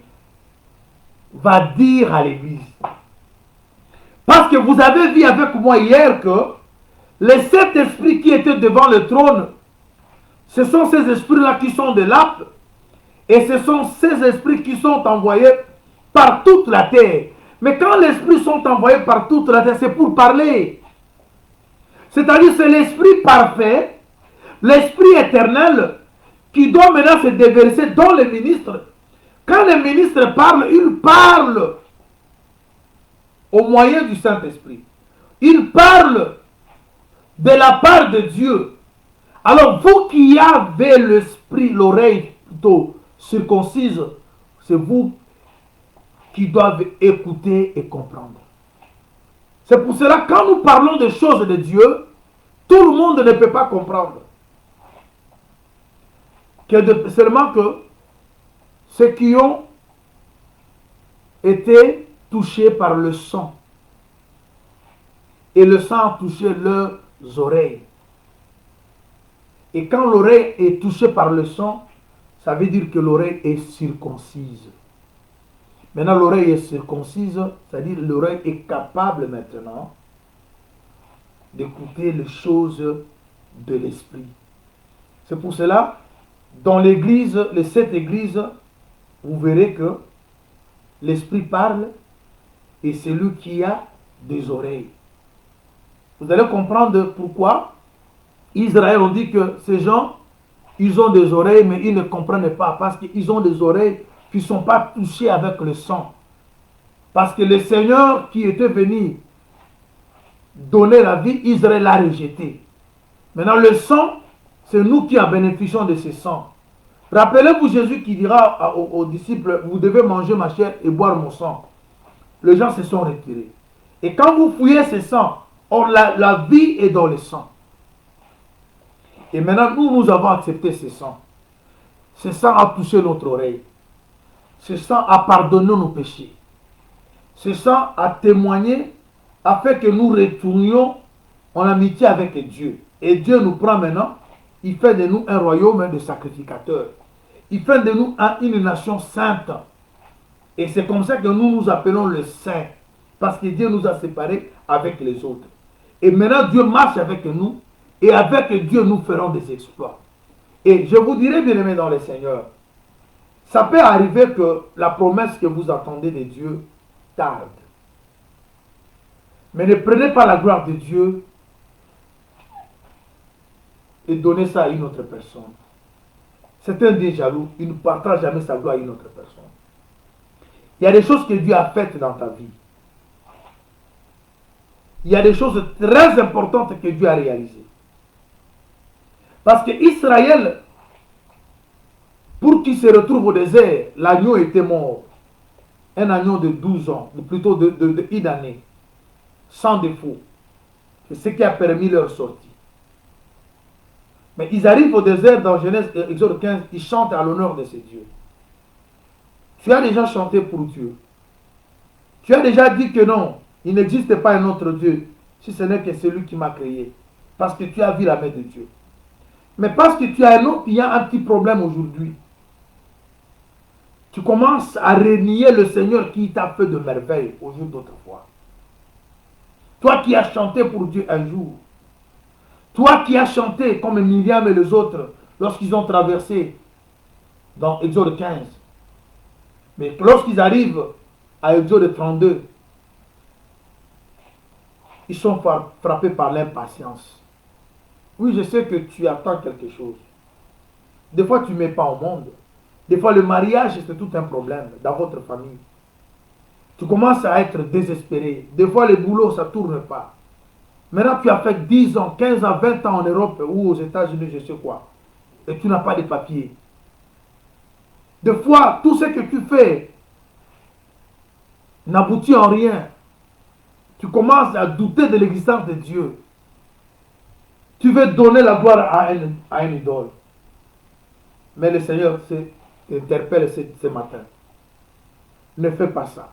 va dire à l'Église. Parce que vous avez vu avec moi hier que les 7 esprits qui étaient devant le trône, ce sont ces esprits-là qui sont de l'âme, et ce sont ces esprits qui sont envoyés par toute la terre. Mais quand les esprits sont envoyés par toute la terre, c'est pour parler. C'est-à-dire c'est l'esprit parfait, l'esprit éternel, qui doit maintenant se déverser dans les ministres. Quand les ministres parlent, ils parlent au moyen du Saint-Esprit. Ils parlent de la part de Dieu. Alors vous qui avez l'esprit, l'oreille plutôt circoncise, c'est vous qui doivent écouter et comprendre. C'est pour cela que quand nous parlons des choses de Dieu, tout le monde ne peut pas comprendre. Seulement que ceux qui ont été touchés par le sang, et le sang a touché leurs oreilles. Et quand l'oreille est touchée par le sang, ça veut dire que l'oreille est circoncise. Maintenant, l'oreille est circoncise, c'est-à-dire l'oreille est capable maintenant d'écouter les choses de l'esprit. C'est pour cela, dans l'église, les 7 églises, vous verrez que l'esprit parle et c'est lui qui a des oreilles. Vous allez comprendre pourquoi Israël, on dit que ces gens, ils ont des oreilles, mais ils ne comprennent pas parce qu'ils ont des oreilles qui ne sont pas touchées avec le sang. Parce que le Seigneur qui était venu donner la vie, Israël l'a rejeté. Maintenant, le sang, c'est nous qui en bénéficions de ce sang. Rappelez-vous Jésus qui dira aux disciples, vous devez manger ma chair et boire mon sang. Les gens se sont retirés. Et quand vous fouillez ce sang, la vie est dans le sang. Et maintenant, nous avons accepté ce sang. Ce sang a touché notre oreille. Ce sang a pardonné nos péchés. Ce sang a témoigné afin que nous retournions en amitié avec Dieu. Et Dieu nous prend maintenant, il fait de nous un royaume de sacrificateurs. Il fait de nous une nation sainte. Et c'est comme ça que nous nous appelons les saints. Parce que Dieu nous a séparés avec les autres. Et maintenant, Dieu marche avec nous. Et avec Dieu, nous ferons des exploits. Et je vous dirai, bien aimés dans le Seigneur, ça peut arriver que la promesse que vous attendez de Dieu tarde. Mais ne prenez pas la gloire de Dieu et donnez ça à une autre personne. C'est un Dieu jaloux. Il ne partage jamais sa gloire à une autre personne. Il y a des choses que Dieu a faites dans ta vie. Il y a des choses très importantes que Dieu a réalisées. Parce que Israël, pour qu'il se retrouve au désert, l'agneau était mort. Un agneau de 12 ans, ou plutôt d'une année, sans défaut. C'est ce qui a permis leur sortie. Mais ils arrivent au désert dans Genèse, Exode 15, ils chantent à l'honneur de ces dieux. Tu as déjà chanté pour Dieu. Tu as déjà dit que non, il n'existe pas un autre Dieu, si ce n'est que celui qui m'a créé. Parce que tu as vu la main de Dieu. Mais parce que tu as il y a un petit problème aujourd'hui. Tu commences à renier le Seigneur qui t'a fait de merveilles au jour d'autrefois. Toi qui as chanté pour Dieu un jour. Toi qui as chanté comme Myriam et les autres lorsqu'ils ont traversé dans Exode 15. Mais lorsqu'ils arrivent à Exode 32, ils sont frappés par l'impatience. Oui, je sais que tu attends quelque chose. Des fois, tu ne mets pas au monde. Des fois, le mariage, c'est tout un problème dans votre famille. Tu commences à être désespéré. Des fois, le boulot, ça ne tourne pas. Maintenant, tu as fait 10 ans, 15 ans, 20 ans en Europe ou aux États-Unis, je sais quoi. Et tu n'as pas de papiers. Des fois, tout ce que tu fais n'aboutit en rien. Tu commences à douter de l'existence de Dieu. Tu veux donner la gloire à une idole. Mais le Seigneur t'interpelle ce matin. Ne fais pas ça.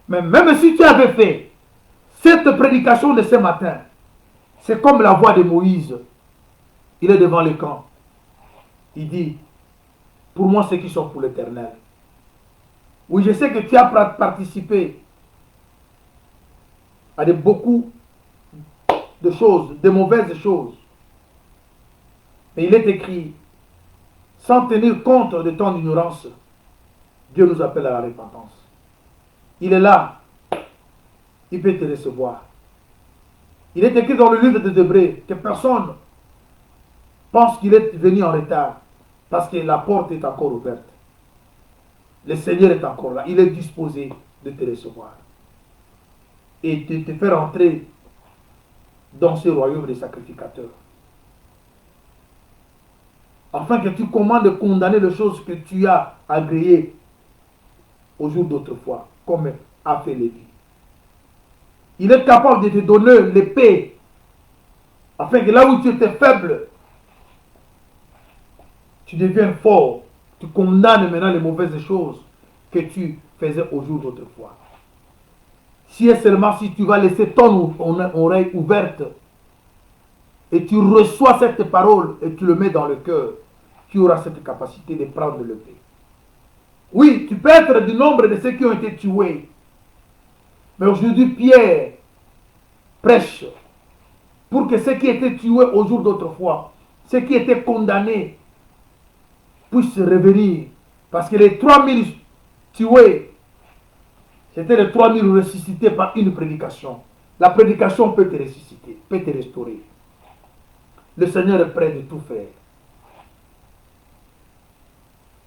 Mais même si tu avais fait cette prédication de ce matin, c'est comme la voix de Moïse. Il est devant le camp. Il dit, pour moi, ceux qui sont pour l'Éternel. Oui, je sais que tu as participé à beaucoup de choses, de mauvaises choses. Mais il est écrit, sans tenir compte de ton ignorance, Dieu nous appelle à la repentance. Il est là. Il peut te recevoir. Il est écrit dans le livre de Hébreux que personne pense qu'il est venu en retard parce que la porte est encore ouverte. Le Seigneur est encore là. Il est disposé de te recevoir et de te faire entrer dans ce royaume des sacrificateurs. Afin que tu commandes de condamner les choses que tu as agréées au jour d'autrefois, comme a fait Lévi. Il est capable de te donner l'épée, afin que là où tu étais faible, tu deviens fort. Tu condamnes maintenant les mauvaises choses que tu faisais au jour d'autrefois. Si et seulement si tu vas laisser ton oreille ouverte et tu reçois cette parole et tu le mets dans le cœur, tu auras cette capacité de prendre l'épée. Oui, tu peux être du nombre de ceux qui ont été tués. Mais aujourd'hui, Pierre prêche pour que ceux qui étaient tués au jour d'autrefois, ceux qui étaient condamnés, puissent revenir. Parce que les 3000 tués, c'était les 3000 ressuscités par une prédication. La prédication peut te ressusciter, peut te restaurer. Le Seigneur est prêt de tout faire.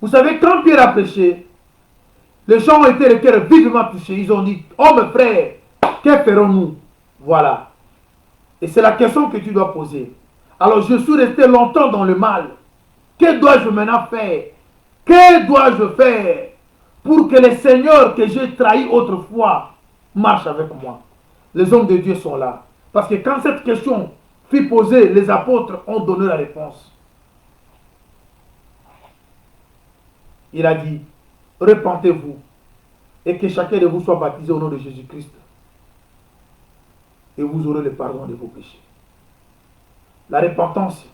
Vous savez, quand Pierre a prêché, les gens ont été le cœur vivement touchés. Ils ont dit, oh mes frères, que ferons-nous? Voilà. Et c'est la question que tu dois poser. Alors je suis resté longtemps dans le mal. Que dois-je maintenant faire? Que dois-je faire pour que les seigneurs que j'ai trahis autrefois marchent avec moi? Les hommes de Dieu sont là. Parce que quand cette question fut posée, les apôtres ont donné la réponse. Il a dit, repentez-vous et que chacun de vous soit baptisé au nom de Jésus-Christ. Et vous aurez le pardon de vos péchés. La repentance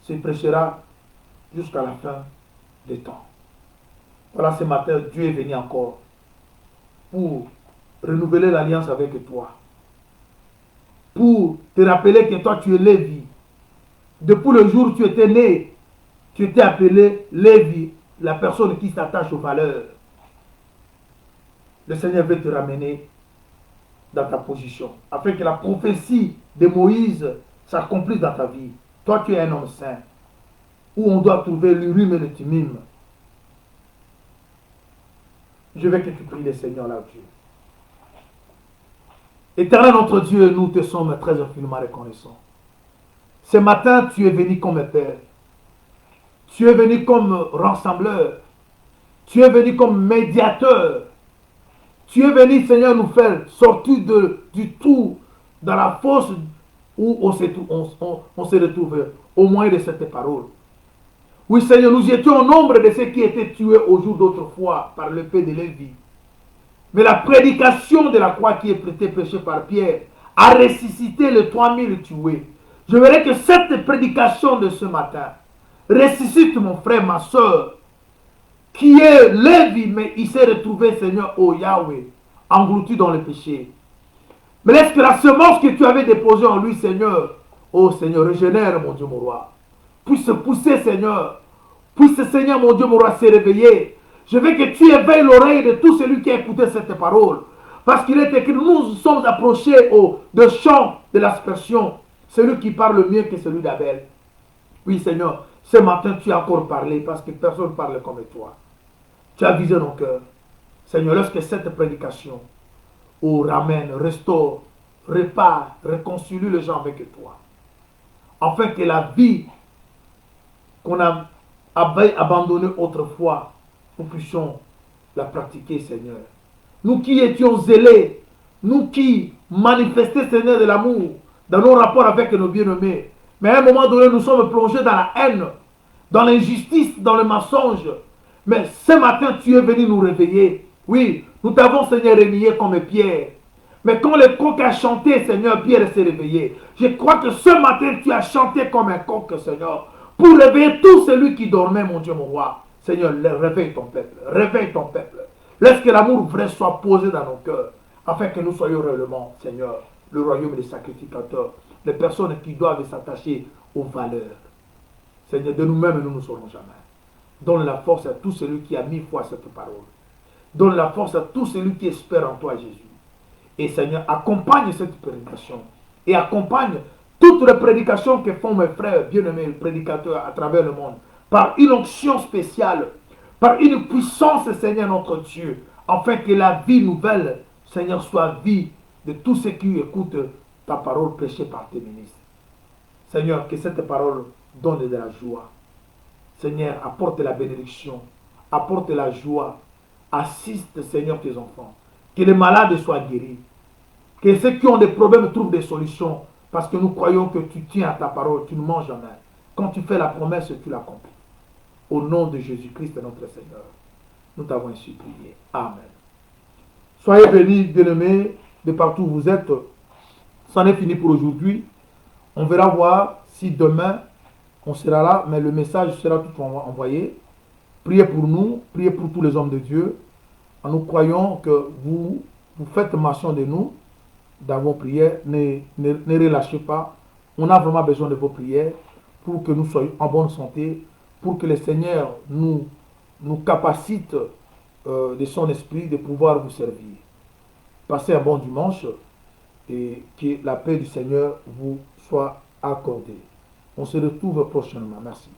se prêchera jusqu'à la fin des temps. Voilà, ce matin, Dieu est venu encore pour renouveler l'alliance avec toi. Pour te rappeler que toi, tu es Lévi. Depuis le jour où tu étais né, tu étais appelé Lévi, la personne qui s'attache aux valeurs. Le Seigneur veut te ramener dans ta position, afin que la prophétie de Moïse s'accomplisse dans ta vie. Toi, tu es un homme saint, où on doit trouver l'Urim et le Thummim. Je veux que tu pries le Seigneur là, Dieu. Éternel notre Dieu, nous te sommes très infiniment reconnaissants. Ce matin, tu es venu comme Père. Tu es venu comme rassembleur. Tu es venu comme médiateur. Tu es venu, Seigneur, nous faire sortir du tout dans la fosse où on se retrouve au moyen de cette parole. Oui, Seigneur, nous étions au nombre de ceux qui étaient tués au jour d'autrefois par l'épée de Lévi. Mais la prédication de la croix qui est prêchée par Pierre a ressuscité les 3000 tués. Je verrai que cette prédication de ce matin ressuscite mon frère, ma soeur, qui est Lévi, mais il s'est retrouvé, Seigneur, au Yahweh, englouti dans le péché. Mais laisse que la semence que tu avais déposée en lui, Seigneur, oh Seigneur, régénère, mon Dieu, mon roi, puisse pousser, Seigneur, puisse, Seigneur, mon Dieu, mon roi, se réveiller. Je veux que tu éveilles l'oreille de tout celui qui a écouté cette parole. Parce qu'il est écrit, nous sommes approchés de champ de l'aspersion, celui qui parle mieux que celui d'Abel. Oui, Seigneur, ce matin, tu as encore parlé parce que personne ne parle comme toi. Tu as visé nos cœurs. Seigneur, lorsque cette prédication ramène, restaure, répare, réconcilie les gens avec toi, afin que la vie qu'on a abandonnée autrefois, nous puissions la pratiquer, Seigneur. Nous qui étions zélés, nous qui manifestaient, Seigneur, de l'amour dans nos rapports avec nos bien-aimés, mais à un moment donné, nous sommes plongés dans la haine, dans l'injustice, dans le mensonge. Mais ce matin, tu es venu nous réveiller. Oui, nous t'avons, Seigneur, réveillé comme Pierre. Mais quand le coq a chanté, Seigneur, Pierre s'est réveillé. Je crois que ce matin, tu as chanté comme un coq, Seigneur, pour réveiller tout celui qui dormait, mon Dieu, mon roi. Seigneur, réveille ton peuple. Réveille ton peuple. Laisse que l'amour vrai soit posé dans nos cœurs, afin que nous soyons réellement, Seigneur, le royaume des sacrificateurs, les personnes qui doivent s'attacher aux valeurs. Seigneur, de nous-mêmes, nous ne saurons jamais. Donne la force à tout celui qui a mis foi à cette parole. Donne la force à tout celui qui espère en toi, Jésus. Et Seigneur, accompagne cette prédication. Et accompagne toutes les prédications que font mes frères bien-aimés, prédicateurs à travers le monde. Par une onction spéciale. Par une puissance, Seigneur, notre Dieu. Afin que la vie nouvelle, Seigneur, soit vie de tous ceux qui écoutent ta parole prêchée par tes ministres. Seigneur, que cette parole donne de la joie. Seigneur, apporte la bénédiction, apporte la joie, assiste, Seigneur, tes enfants. Que les malades soient guéris. Que ceux qui ont des problèmes trouvent des solutions. Parce que nous croyons que tu tiens à ta parole, tu ne mens jamais. Quand tu fais la promesse, tu l'accomplis. Au nom de Jésus-Christ, notre Seigneur, nous t'avons ainsi prié. Amen. Soyez bénis, bien-aimés, de partout où vous êtes. C'en est fini pour aujourd'hui. On verra voir si demain, on sera là, mais le message sera tout envoyé. Priez pour nous, priez pour tous les hommes de Dieu. En nous croyant que vous faites mention de nous, dans vos prières. Ne relâchez pas. On a vraiment besoin de vos prières pour que nous soyons en bonne santé, pour que le Seigneur nous capacite de son esprit de pouvoir vous servir. Passez un bon dimanche et que la paix du Seigneur vous soit accordée. On se retrouve prochainement. Merci.